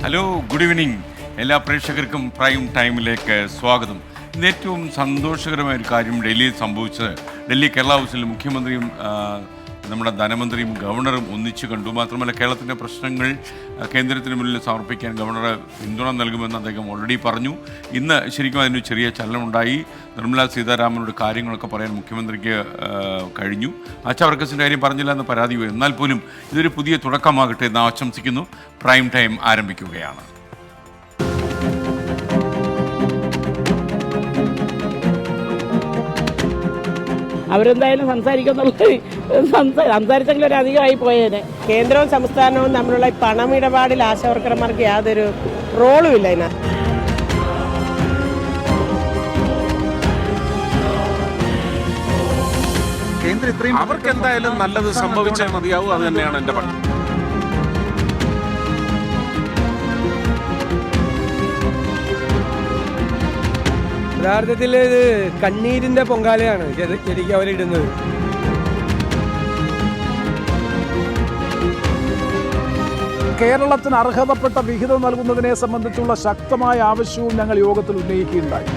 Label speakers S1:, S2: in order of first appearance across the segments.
S1: Hello, good evening. എല്ലാ പ്രേക്ഷകർക്കും prime ടൈമിലേക്ക് സ്വാഗതം. ഇന്ന് ഏറ്റവും സന്തോഷകരമായ ഒരു കാര്യം ഡൽഹിയിൽ സംഭവിച്ചത്, ഡൽഹി കേരള ഹൗസിൽ മുഖ്യമന്ത്രിയും നമ്മുടെ ധനമന്ത്രിയും ഗവർണറും ഒന്നിച്ചു കണ്ടു. മാത്രമല്ല, കേരളത്തിൻ്റെ പ്രശ്നങ്ങൾ കേന്ദ്രത്തിന് മുന്നിൽ സമർപ്പിക്കാൻ ഗവർണർ പിന്തുണ നൽകുമെന്ന് അദ്ദേഹം ഓൾറെഡി പറഞ്ഞു. ഇന്ന് ശരിക്കും അതിനൊരു ചെറിയ ചലനമുണ്ടായി. നിർമ്മലാ സീതാരാമനോട് കാര്യങ്ങളൊക്കെ പറയാൻ മുഖ്യമന്ത്രിക്ക് കഴിഞ്ഞു. ആശാ വർക്കേഴ്സിൻ്റെ കാര്യം പറഞ്ഞില്ല എന്ന് പരാതി വരും. എന്നാൽ പോലും ഇതൊരു പുതിയ തുടക്കമാകട്ടെ എന്ന് ആശംസിക്കുന്നു. പ്രൈം ടൈം ആരംഭിക്കുകയാണ്.
S2: അവരെന്തായാലും സംസാരിച്ചെങ്കിലും ഒരു അധികമായി പോയേനെ.
S3: കേന്ദ്രവും സംസ്ഥാനവും തമ്മിലുള്ള പണമിടപാടിൽ ആശാവർക്കർമാർക്ക് യാതൊരു റോളും ഇല്ല ഇതിനകത്ത്.
S4: അവർക്ക് എന്തായാലും നല്ലത് സംഭവിച്ചാൽ മതിയാവും. അത് തന്നെയാണ് എൻ്റെ പക്ഷം.
S5: യഥാർത്ഥത്തിൽ ഇത് കണ്ണീരിന്റെ പൊങ്കാലയാണ് ശരിക്കും അവരിടുന്നത്.
S6: കേരളത്തിന് അർഹതപ്പെട്ട വിഹിതം നൽകുന്നതിനെ സംബന്ധിച്ചുള്ള ശക്തമായ ആവശ്യവും ഞങ്ങൾ യോഗത്തിൽ ഉന്നയിക്കുകയുണ്ടായി.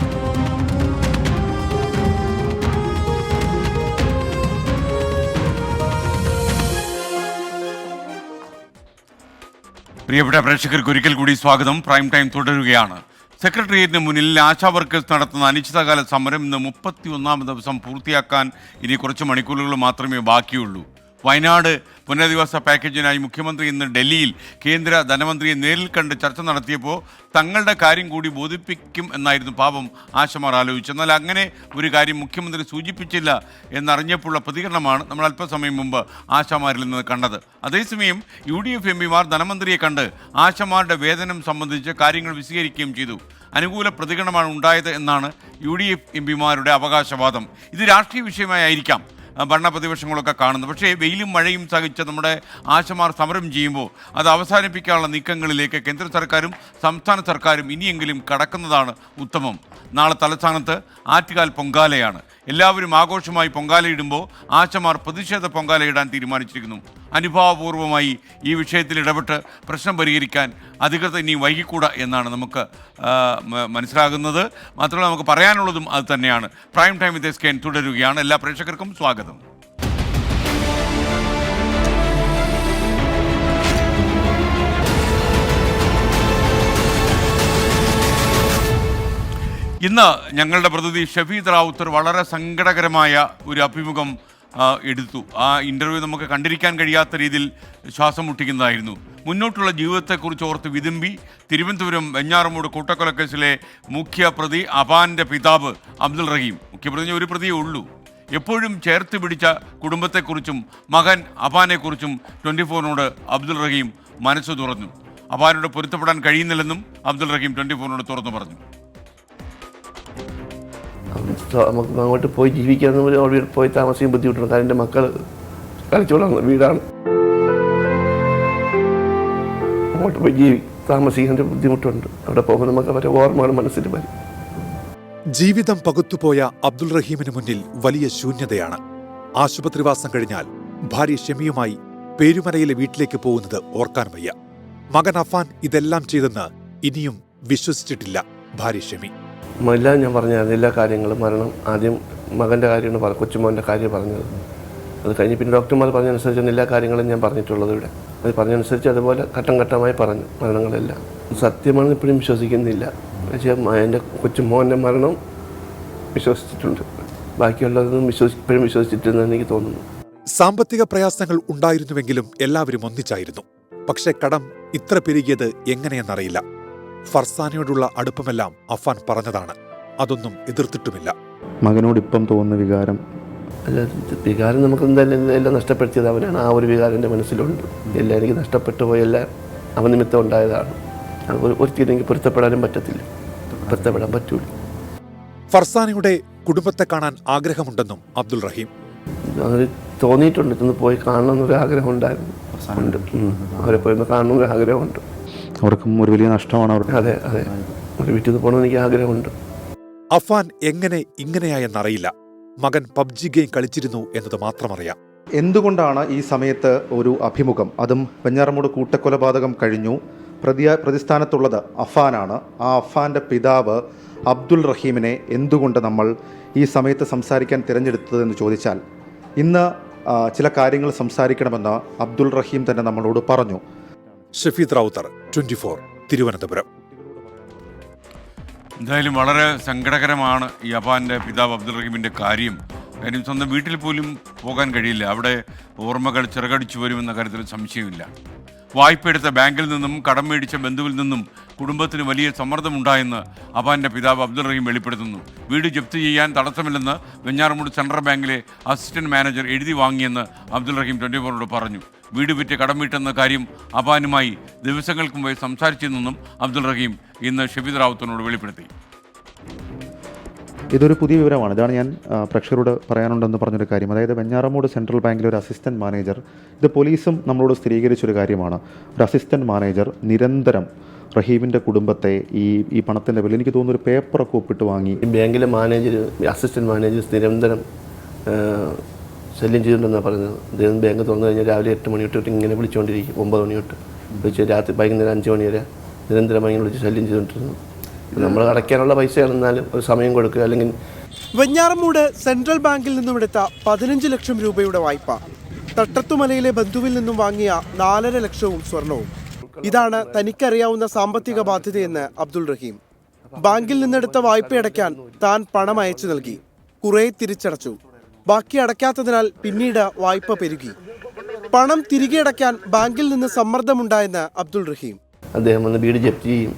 S1: പ്രിയപ്പെട്ട പ്രേക്ഷകർക്ക് ഒരിക്കൽ കൂടി സ്വാഗതം. പ്രൈം ടൈം തുടരുകയാണ്. സെക്രട്ടേറിയറ്റിന് മുന്നിൽ ആശാ വർക്കേഴ്സ് നടത്തുന്ന അനിശ്ചിതകാല സമരം ഇന്ന് 31ാം ദിവസം പൂർത്തിയാക്കാൻ ഇനി കുറച്ച് മണിക്കൂറുകൾ മാത്രമേ ബാക്കിയുള്ളൂ. വയനാട് പുനരധിവാസ പാക്കേജിനായി മുഖ്യമന്ത്രി ഇന്ന് ഡൽഹിയിൽ കേന്ദ്ര ധനമന്ത്രിയെ നേരിൽ കണ്ട് ചർച്ച നടത്തിയപ്പോൾ തങ്ങളുടെ കാര്യം കൂടി ബോധിപ്പിക്കും എന്നായിരുന്നു പാപം ആശമാർ ആലോചിച്ചത്. എന്നാൽ അങ്ങനെ ഒരു കാര്യം മുഖ്യമന്ത്രി സൂചിപ്പിച്ചില്ല എന്നറിഞ്ഞപ്പോഴുള്ള പ്രതികരണമാണ് നമ്മൾ അല്പസമയം മുമ്പ് ആശമാരിൽ നിന്ന് കണ്ടത്. അതേസമയം UDF എംപിമാർ ധനമന്ത്രിയെ കണ്ട് ആശമാരുടെ വേതനം സംബന്ധിച്ച് കാര്യങ്ങൾ വിശദീകരിക്കുകയും ചെയ്തു. അനുകൂല പ്രതികരണമാണ് ഉണ്ടായത് എന്നാണ് UDF എംപിമാരുടെ അവകാശവാദം. ഇത് രാഷ്ട്രീയ വിഷയമായിരിക്കാം ഭരണപ്രതിപക്ഷങ്ങളൊക്കെ കാണുന്നു. പക്ഷേ വെയിലും മഴയും സഹിച്ച് നമ്മുടെ ആശമാർ സമരം ചെയ്യുമ്പോൾ അത് അവസാനിപ്പിക്കാനുള്ള നീക്കങ്ങളിലേക്ക് കേന്ദ്ര സർക്കാരും സംസ്ഥാന സർക്കാരും ഇനിയെങ്കിലും കടക്കുന്നതാണ് ഉത്തമം. നാളെ തലസ്ഥാനത്ത് ആറ്റുകാൽ പൊങ്കാലയാണ്. എല്ലാവരും ആഘോഷമായി പൊങ്കാലയിടുമ്പോൾ ആശമാർ പ്രതിഷേധ പൊങ്കാലയിടാൻ തീരുമാനിച്ചിരിക്കുന്നു. അനുഭാവപൂർവമായി ഈ വിഷയത്തിൽ ഇടപെട്ട് പ്രശ്നം പരിഹരിക്കാൻ അധികൃതർ ഇനി വൈകിക്കൂടാ എന്നാണ് നമുക്ക് മനസ്സിലാകുന്നത്. മാത്രമല്ല, നമുക്ക് പറയാനുള്ളതും അത് തന്നെയാണ്. പ്രൈം ടൈം വിത്ത് SKN തുടരുകയാണ്. എല്ലാ പ്രേക്ഷകർക്കും സ്വാഗതം. ഇന്ന് ഞങ്ങളുടെ പ്രതിനിധി ഷഫീദ് റാവുത്തർ വളരെ സങ്കടകരമായ ഒരു അഭിമുഖം എടുത്തു. ആ ഇൻ്റർവ്യൂ നമുക്ക് കണ്ടിരിക്കാൻ കഴിയാത്ത രീതിയിൽ ശ്വാസം മുട്ടിക്കുന്നതായിരുന്നു. മുന്നോട്ടുള്ള ജീവിതത്തെക്കുറിച്ച് ഓർത്ത് വിതുമ്പി തിരുവനന്തപുരം വെഞ്ഞാറമൂട് കൂട്ടക്കൊലക്കേസിലെ മുഖ്യപ്രതി അപാൻ്റെ പിതാവ് അബ്ദുൾ റഹീം, മുഖ്യപ്രതി ഒരു പ്രതിയേ ഉള്ളൂ, എപ്പോഴും ചേർത്ത് പിടിച്ച കുടുംബത്തെക്കുറിച്ചും മകൻ അപാനെക്കുറിച്ചും 24-നോട് അബ്ദുൾ റഹീം മനസ്സ് തുറന്നു. അപാനോട് പൊരുത്തപ്പെടാൻ കഴിയുന്നില്ലെന്നും അബ്ദുൾ റഹീം 24-നോട് തുറന്നു പറഞ്ഞു.
S7: നമുക്ക് അങ്ങോട്ട് പോയി ജീവിക്കാന്ന് അവിടെ പോയി താമസിക്കാൻ ബുദ്ധിമുട്ടുണ്ട്. കാരണം എൻ്റെ മക്കൾ കളിച്ചോളാം വീടാണ്. അങ്ങോട്ട് പോയി താമസിക്കാൻ ബുദ്ധിമുട്ടുണ്ട്. അവിടെ പോകുമ്പോൾ നമുക്ക് അവരെ ഓർമ്മയാണ് മനസ്സിൽ വരും.
S8: ജീവിതം പകുത്തുപോയ അബ്ദുൾ റഹീമിന് മുന്നിൽ വലിയ ശൂന്യതയാണ്. ആശുപത്രിവാസം കഴിഞ്ഞാൽ ഭാര്യ ഷെമിയുമായി പേരുമലയിലെ വീട്ടിലേക്ക് പോകുന്നത് ഓർക്കാൻ വയ്യ. മകൻ അഫാൻ ഇതെല്ലാം ചെയ്തെന്ന് ഇനിയും വിശ്വസിച്ചിട്ടില്ല ഭാര്യ ഷെമി.
S7: എല്ലാം ഞാൻ പറഞ്ഞായിരുന്നു, എല്ലാ കാര്യങ്ങളും. മരണം ആദ്യം മകൻ്റെ കാര്യമാണ് കൊച്ചുമോൻ്റെ കാര്യം പറഞ്ഞത്. അത് കഴിഞ്ഞ് പിന്നെ ഡോക്ടർമാർ പറഞ്ഞതനുസരിച്ചാണ് എല്ലാ കാര്യങ്ങളും ഞാൻ പറഞ്ഞിട്ടുള്ളത് ഇവിടെ. അത് പറഞ്ഞതനുസരിച്ച് അതുപോലെ ഘട്ടം ഘട്ടമായി പറഞ്ഞു മരണങ്ങളെല്ലാം. സത്യമാണെന്ന് ഇപ്പോഴും വിശ്വസിക്കുന്നില്ല. പക്ഷേ എൻ്റെ കൊച്ചുമോൻ്റെ മരണം വിശ്വസിച്ചിട്ടുണ്ട്. ബാക്കിയുള്ളതൊന്നും ഇപ്പോഴും വിശ്വസിച്ചിട്ടില്ലെന്ന് എനിക്ക് തോന്നുന്നു.
S8: സാമ്പത്തിക പ്രയാസങ്ങൾ ഉണ്ടായിരുന്നുവെങ്കിലും എല്ലാവരും ഒന്നിച്ചായിരുന്നു. പക്ഷേ കടം ഇത്ര പെരുകിയത് എങ്ങനെയെന്നറിയില്ല. ഫർസാനയോടുള്ള അടുപ്പമെല്ലാം അഫാൻ പറഞ്ഞതാണ്. അതൊന്നും എതിർത്തിട്ടുമില്ല.
S7: മകനോട് ഇപ്പം തോന്നുന്ന വികാരം നമുക്ക് എന്തായാലും എല്ലാം നഷ്ടപ്പെടുത്തിയത് അവനാണ്. ആ ഒരു വികാരം എൻ്റെ മനസ്സിലുണ്ട്. എല്ലാം എനിക്ക് നഷ്ടപ്പെട്ടു പോയെല്ലാം അവൻ നിമിത്തം ഉണ്ടായതാണ്. ഒരിക്കലും പൊരുത്തപ്പെടാനും പറ്റത്തില്ല, പൊരുത്തപ്പെടാൻ പറ്റൂല.
S8: ഫർസാനയുടെ കുടുംബത്തെ കാണാൻ ആഗ്രഹമുണ്ടെന്നും അബ്ദുൾ റഹീം
S7: അത് തോന്നിയിട്ടുണ്ട്. ഇതൊന്ന് പോയി കാണണമെന്നൊരു ആഗ്രഹം ഉണ്ടായിരുന്നു. അവരെ പോയി ഒന്ന് കാണണമെന്നൊരു ആഗ്രഹമുണ്ട്. അവർക്കും ഒരു വലിയ നഷ്ടമാണ്. അതെ അതെ, ഒരു വീട്ടിൽ നിന്ന് പോകണമെന്ന് എനിക്ക് ആഗ്രഹമുണ്ട്.
S8: അഫാൻ എങ്ങനെ ഇങ്ങനെയായെന്നറിയില്ല. മകൻ PUBG ഗെയിം കളിച്ചിരുന്നു എന്നത് മാത്രമറിയാം.
S9: എന്തുകൊണ്ടാണ് ഈ സമയത്ത് ഒരു അഭിമുഖം, അതും വെഞ്ഞാറമൂട് കൂട്ടക്കൊലപാതകം കഴിഞ്ഞു, പ്രതിസ്ഥാനത്തുള്ളത് അഫാനാണ്. ആ അഫാൻ്റെ പിതാവ് അബ്ദുൾ റഹീമിനെ എന്തുകൊണ്ട് നമ്മൾ ഈ സമയത്ത് സംസാരിക്കാൻ തിരഞ്ഞെടുത്തതെന്ന് ചോദിച്ചാൽ, ഇന്ന് ചില കാര്യങ്ങൾ സംസാരിക്കണമെന്ന് അബ്ദുൾ റഹീം തന്നെ നമ്മളോട് പറഞ്ഞു.
S8: ഷഫീദ് റാവുത്തർ, 24, തിരുവനന്തപുരം.
S1: എന്തായാലും വളരെ സങ്കടകരമാണ് ഈ അഫാൻ്റെ പിതാവ് അബ്ദുൾ റഹീമിൻ്റെ കാര്യം. കാര്യം സ്വന്തം വീട്ടിൽ പോലും പോകാൻ കഴിയില്ല. അവിടെ ഓർമ്മകൾ ചിറകടിച്ചു വരുമെന്ന കാര്യത്തിൽ സംശയമില്ല. വായ്പയെടുത്ത ബാങ്കിൽ നിന്നും കടം മേടിച്ച ബന്ധുവിൽ നിന്നും കുടുംബത്തിന് വലിയ സമ്മർദ്ദമുണ്ടായെന്ന് അഫാൻ്റെ പിതാവ് അബ്ദുൾ റഹീം വെളിപ്പെടുത്തുന്നു. വീട് ജപ്തി ചെയ്യാൻ തടസ്സമില്ലെന്ന് വെഞ്ഞാറമൂട് സെൻട്രൽ ബാങ്കിലെ അസിസ്റ്റന്റ് മാനേജർ എഴുതി വാങ്ങിയെന്ന് അബ്ദുൾ റഹീം 24 പറഞ്ഞു. വീട് വിറ്റ് കടം വീട്ടെന്ന കാര്യം അഫാനുമായി ദിവസങ്ങൾക്ക് മുമ്പ് സംസാരിച്ചെന്നും അബ്ദുൾ റഹീം ഇന്ന് ഷഫീദ് റാവുത്തറിനോട് വെളിപ്പെടുത്തി.
S9: ഇതൊരു പുതിയ വിവരമാണ്. ഇതാണ് ഞാൻ പ്രേക്ഷകരോട് പറയാനുണ്ടെന്ന് പറഞ്ഞൊരു കാര്യം. അതായത് വെഞ്ഞാറമൂട് സെൻട്രൽ ബാങ്കിലെ ഒരു അസിസ്റ്റന്റ് മാനേജർ, ഇത് പോലീസും നമ്മളോട് സ്ഥിരീകരിച്ചൊരു കാര്യമാണ്. ഒരു അസിസ്റ്റന്റ് മാനേജർ നിരന്തരം റഹീമിൻ്റെ കുടുംബത്തെ ഈ പണത്തിൻ്റെ പേരിൽ എനിക്ക് തോന്നുന്നു ഒരു പേപ്പറൊക്കെ ഒപ്പിട്ട് വാങ്ങി.
S7: ബാങ്കിലെ അസിസ്റ്റന്റ് മാനേജേഴ്സ് നിരന്തരം ശല്യം ചെയ്തിട്ടുണ്ടെന്നാണ് പറഞ്ഞത്. അദ്ദേഹം ബാങ്ക് തുറന്നു കഴിഞ്ഞാൽ രാവിലെ 8 മണി തൊട്ട് ഇങ്ങനെ വിളിച്ചുകൊണ്ടിരിക്കും, 9 മണി തൊട്ട് വിളിച്ച് രാത്രി വൈകുന്നേരം 5 മണി വരെ നിരന്തരമായി ഇങ്ങനെ വിളിച്ച് ശല്യം ചെയ്തുകൊണ്ടിരുന്നു. നമ്മൾ അടയ്ക്കാനുള്ള പൈസയാണെന്നാലും ഒരു സമയം കൊടുക്കുക. അല്ലെങ്കിൽ
S10: വെഞ്ഞാറമൂട് സെൻട്രൽ ബാങ്കിൽ നിന്നും എടുത്ത 15 ലക്ഷം രൂപയുടെ വായ്പ, തട്ടത്തുമലയിലെ ബന്ധുവിൽ നിന്നും വാങ്ങിയ 4.5 ലക്ഷവും സ്വർണവും, ഇതാണ് തനിക്കറിയാവുന്ന സാമ്പത്തിക ബാധ്യതയെന്ന് അബ്ദുൾ റഹീം. ബാങ്കിൽ നിന്നെടുത്ത വായ്പ അടയ്ക്കാൻ താൻ പണം അയച്ചു നൽകി, കുറെ തിരിച്ചടച്ചു. ബാക്കി അടയ്ക്കാത്തതിനാൽ പിന്നീട് വായ്പ പെരുകി. പണം തിരികെ അടയ്ക്കാൻ ബാങ്കിൽ നിന്ന് സമ്മർദ്ദമുണ്ടായെന്ന് അബ്ദുൾ റഹീം.
S7: അദ്ദേഹം വന്ന് വീട് ജപ്തി ചെയ്യും.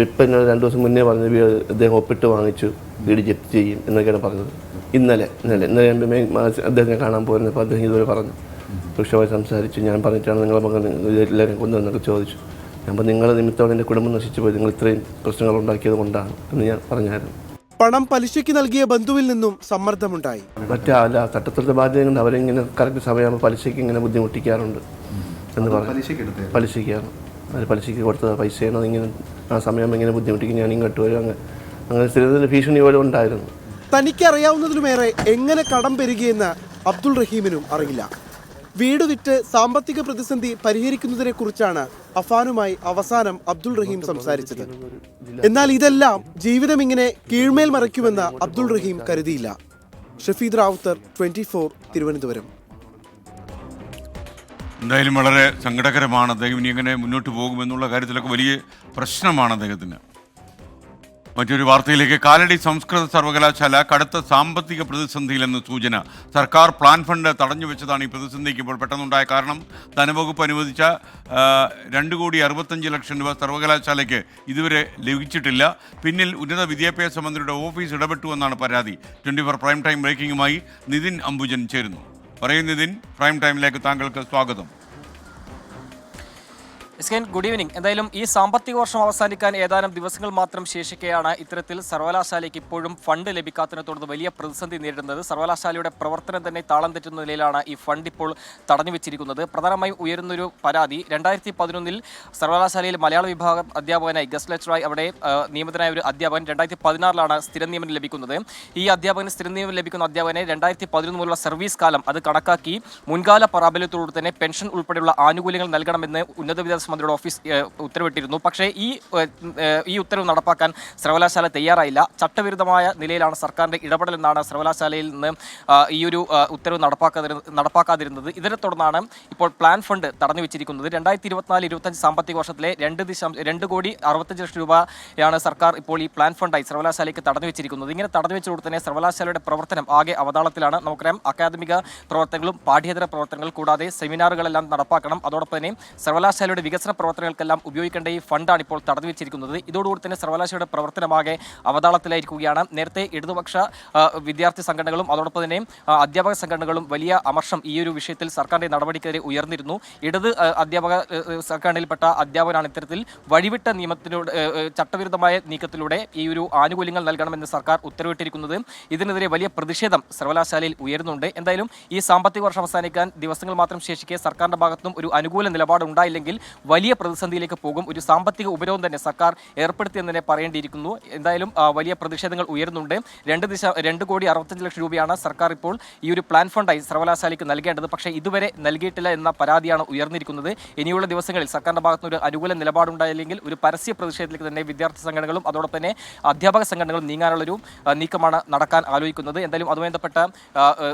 S7: ഇപ്പം 2 ദിവസം മുന്നേ പറഞ്ഞത് അദ്ദേഹം ഒപ്പിട്ട് വാങ്ങിച്ചു വീട് ജപ്തി ചെയ്യും എന്നൊക്കെയാണ് പറഞ്ഞത്. ഇന്നലെ അദ്ദേഹത്തിനെ കാണാൻ പോയിരുന്നപ്പോൾ അദ്ദേഹം ഇതുവരെ പറഞ്ഞു, വൃക്ഷമായി സംസാരിച്ചു. ഞാൻ പറഞ്ഞിട്ടാണ് നിങ്ങളെ മകൻ എല്ലാവരും കൊണ്ടുവന്നൊക്കെ ചോദിച്ചു. അപ്പോൾ നിങ്ങളെ നിമിത്തം എൻ്റെ കുടുംബം നശിച്ചു പോയി, നിങ്ങൾ ഇത്രയും പ്രശ്നങ്ങൾ ഉണ്ടാക്കിയത് കൊണ്ടാണ് എന്ന് ഞാൻ പറഞ്ഞായിരുന്നു.
S10: പണം പലിശയ്ക്ക് നൽകിയ ബന്ധുവിൽ നിന്നും സമ്മർദ്ദമുണ്ടായി.
S7: അല്ല, തട്ടത്തിലത്തെ ബാധ്യത കൊണ്ട് അവരിങ്ങനെ കറക്റ്റ് സമയമാകുമ്പോൾ പലിശയ്ക്ക് ഇങ്ങനെ ബുദ്ധിമുട്ടിക്കാറുണ്ട് എന്ന് പറഞ്ഞു. പലിശയ്ക്കാണ് അത് പലിശയ്ക്ക് കൊടുത്തത് പൈസയാണ്. അതിങ്ങനെ ആ സമയം ഇങ്ങനെ ബുദ്ധിമുട്ടിക്കും, ഞാൻ ഇങ്ങോട്ട് വരും. അങ്ങനെ സ്ഥിരത്തിൽ ഭീഷണി പോലെ ഉണ്ടായിരുന്നു.
S10: തനിക്കറിയാവുന്നതിലുമേറെ എങ്ങനെ കടം പെരുകിയെന്ന് അബ്ദുൾ റഹീമിനും അറിയില്ല. വീട് വിറ്റ് സാമ്പത്തിക പ്രതിസന്ധി പരിഹരിക്കുന്നതിനെ കുറിച്ചാണ് അഫാനുമായി അവസാനം അബ്ദുൾ റഹീം സംസാരിച്ചത്. എന്നാൽ ഇതെല്ലാം ജീവിതം ഇങ്ങനെ കീഴ്മേൽ മറയ്ക്കുമെന്ന് അബ്ദുൾ റഹീം കരുതിയില്ല. ഷഫീദ് റാവുത്തർ, 24, തിരുവനന്തപുരം.
S1: എന്തായാലും വളരെ സങ്കടകരമാണ്. അദ്ദേഹം ഇനി എങ്ങനെ മുന്നോട്ട് പോകുമെന്നുള്ള കാര്യത്തിലൊക്കെ വലിയ പ്രശ്നമാണ് അദ്ദേഹത്തിന്. മറ്റൊരു വാർത്തയിലേക്ക്. കാലടി സംസ്കൃത സർവകലാശാല കടുത്ത സാമ്പത്തിക പ്രതിസന്ധിയിലെന്ന് സൂചന. സർക്കാർ പ്ലാൻ ഫണ്ട് തടഞ്ഞു വെച്ചതാണ് ഈ പ്രതിസന്ധിക്ക് ഇപ്പോൾ പെട്ടെന്നുണ്ടായ കാരണം. ധനവകുപ്പ് അനുവദിച്ച 2,65 ലക്ഷം രൂപ സർവകലാശാലയ്ക്ക് ഇതുവരെ ലഭിച്ചിട്ടില്ല. പിന്നിൽ ഉന്നത വിദ്യാഭ്യാസ മന്ത്രിയുടെ ഓഫീസ് ഇടപെട്ടു എന്നാണ് പരാതി. 24 പ്രൈം ടൈം ബ്രേക്കിംഗുമായി നിതിൻ അംബുജൻ ചേരുന്നു. പറയൂ നിതിൻ, പ്രൈം ടൈമിലേക്ക് താങ്കൾക്ക് സ്വാഗതം.
S11: Good evening. എന്തായാലും ഈ സാമ്പത്തിക വർഷം അവസാനിക്കാൻ ഏതാനും ദിവസങ്ങൾ മാത്രം ശേഷിക്കെയാണ് ഇത്തരത്തിൽ സർവകലാശാലയ്ക്ക് ഇപ്പോഴും ഫണ്ട് ലഭിക്കാത്തതിനെ തുടർന്ന് വലിയ പ്രതിസന്ധി നേരിടുന്നത്. സർവകലാശാലയുടെ പ്രവർത്തനം തന്നെ താളം തെറ്റുന്ന നിലയിലാണ് ഈ ഫണ്ട് ഇപ്പോൾ തടഞ്ഞു വെച്ചിരിക്കുന്നത്. പ്രധാനമായും ഉയരുന്നൊരു പരാതി, 2011 സർവകലാശാലയിൽ മലയാള വിഭാഗം അധ്യാപകനായി ഗസ്റ്റ് ലെക്ചറായി അവിടെ നിയമിതനായ ഒരു അധ്യാപകൻ 2016 സ്ഥിരം നിയമനം ലഭിക്കുന്നത്. ഈ അധ്യാപകന് സ്ഥിരം നിയമനം ലഭിക്കുന്ന അധ്യാപകനെ 2011 മുതലുള്ള സർവീസ് കാലം അത് കണക്കാക്കി മുൻകാല പ്രാബല്യത്തോടു തന്നെ പെൻഷൻ ഉൾപ്പെടെയുള്ള ആനുകൂല്യങ്ങൾ നൽകണമെന്ന് ഉന്നത വിദ്യാഭ്യാസ മന്ത്രിയുടെ ഓഫീസ് ഉത്തരവിട്ടിരുന്നു. പക്ഷേ ഈ ഉത്തരവ് നടപ്പാക്കാൻ സർവകലാശാല തയ്യാറായില്ല. ചട്ടവിരുദ്ധമായ നിലയിലാണ് സർക്കാരിന്റെ ഇടപെടലെന്നാണ് സർവകലാശാലയിൽ നിന്ന് ഈ ഒരു ഉത്തരവ് നടപ്പാക്കാതിരുന്നത്. ഇതിനെ തുടർന്നാണ് ഇപ്പോൾ പ്ലാൻ ഫണ്ട് തടഞ്ഞു വെച്ചിരിക്കുന്നത്. 2024-25 സാമ്പത്തിക വർഷത്തിലെ 2,65 ലക്ഷം രൂപയാണ് സർക്കാർ ഇപ്പോൾ ഈ പ്ലാൻ ഫണ്ടായി സർവകലാശാലയ്ക്ക് തടഞ്ഞു വെച്ചിരിക്കുന്നത്. ഇങ്ങനെ തടഞ്ഞു വെച്ചതോടെ തന്നെ സർവകലാശാലയുടെ പ്രവർത്തനം ആകെ അവതാളത്തിലാണ്. നമുക്കറിയാം, അക്കാദമിക പ്രവർത്തനങ്ങളും പാഠ്യേതര പ്രവർത്തനങ്ങൾ കൂടാതെ സെമിനാറുകളെല്ലാം നടപ്പാക്കണം. അതോടൊപ്പം തന്നെ സർവകലാശാലയുടെ വികസന പ്രവർത്തനങ്ങൾക്കെല്ലാം ഉപയോഗിക്കേണ്ട ഈ ഫണ്ടാണ് ഇപ്പോൾ തടഞ്ഞു വെച്ചിരിക്കുന്നത്. ഇതോടുകൂടി തന്നെ സർവകലാശാലയുടെ പ്രവർത്തനമാകെ അവതാളത്തിലായിരിക്കുകയാണ്. നേരത്തെ ഇടതുപക്ഷ വിദ്യാർത്ഥി സംഘടനകളും അതോടൊപ്പം തന്നെ അധ്യാപക സംഘടനകളും വലിയ അമർഷം ഈ ഒരു വിഷയത്തിൽ സർക്കാരിന്റെ നടപടിക്കെതിരെ ഉയർന്നിരുന്നു. ഇടത് അധ്യാപക സംഘടനയിൽപ്പെട്ട അധ്യാപകനാണ് ഇത്തരത്തിൽ വഴിവിട്ട നിയമത്തിലൂടെ ചട്ടവിരുദ്ധമായ നീക്കത്തിലൂടെ ഈ ഒരു ആനുകൂല്യങ്ങൾ നൽകണമെന്ന് സർക്കാർ ഉത്തരവിട്ടിരിക്കുന്നത്. ഇതിനെതിരെ വലിയ പ്രതിഷേധം സർവകലാശാലയിൽ ഉയരുന്നുണ്ട്. എന്തായാലും ഈ സാമ്പത്തിക വർഷം അവസാനിക്കാൻ ദിവസങ്ങൾ മാത്രം ശേഷിക്കെ സർക്കാരിന്റെ ഭാഗത്തുനിന്നും ഒരു അനുകൂല നിലപാട് ഉണ്ടായില്ലെങ്കിൽ വലിയ പ്രതിസന്ധിയിലേക്ക് പോകും. ഒരു സാമ്പത്തിക ഉപരോധം തന്നെ സർക്കാർ ഏർപ്പെടുത്തിയെന്ന് തന്നെ പറയേണ്ടിയിരിക്കുന്നു. എന്തായാലും വലിയ പ്രതിഷേധങ്ങൾ ഉയരുന്നുണ്ട്. 2,65,00,000 രൂപയാണ് സർക്കാർ ഇപ്പോൾ ഈ ഒരു പ്ലാൻ ഫണ്ടായി സർവകലാശാലയ്ക്ക് നൽകേണ്ടത്. പക്ഷേ ഇതുവരെ നൽകിയിട്ടില്ല എന്ന പരാതിയാണ് ഉയർന്നിരിക്കുന്നത്. ഇനിയുള്ള ദിവസങ്ങളിൽ സർക്കാരിന്റെ ഭാഗത്തുനിന്ന് ഒരു അനുകൂല നിലപാടുണ്ടായില്ലെങ്കിൽ ഒരു പരസ്യ പ്രതിഷേധത്തിലേക്ക് തന്നെ വിദ്യാർത്ഥി സംഘടനകളും അതോടൊപ്പം തന്നെ അധ്യാപക സംഘടനകളും നീങ്ങാനുള്ളൊരു നീക്കമാണ് നടക്കാൻ ആലോചിക്കുന്നത്. എന്തായാലും അതുമായി ബന്ധപ്പെട്ട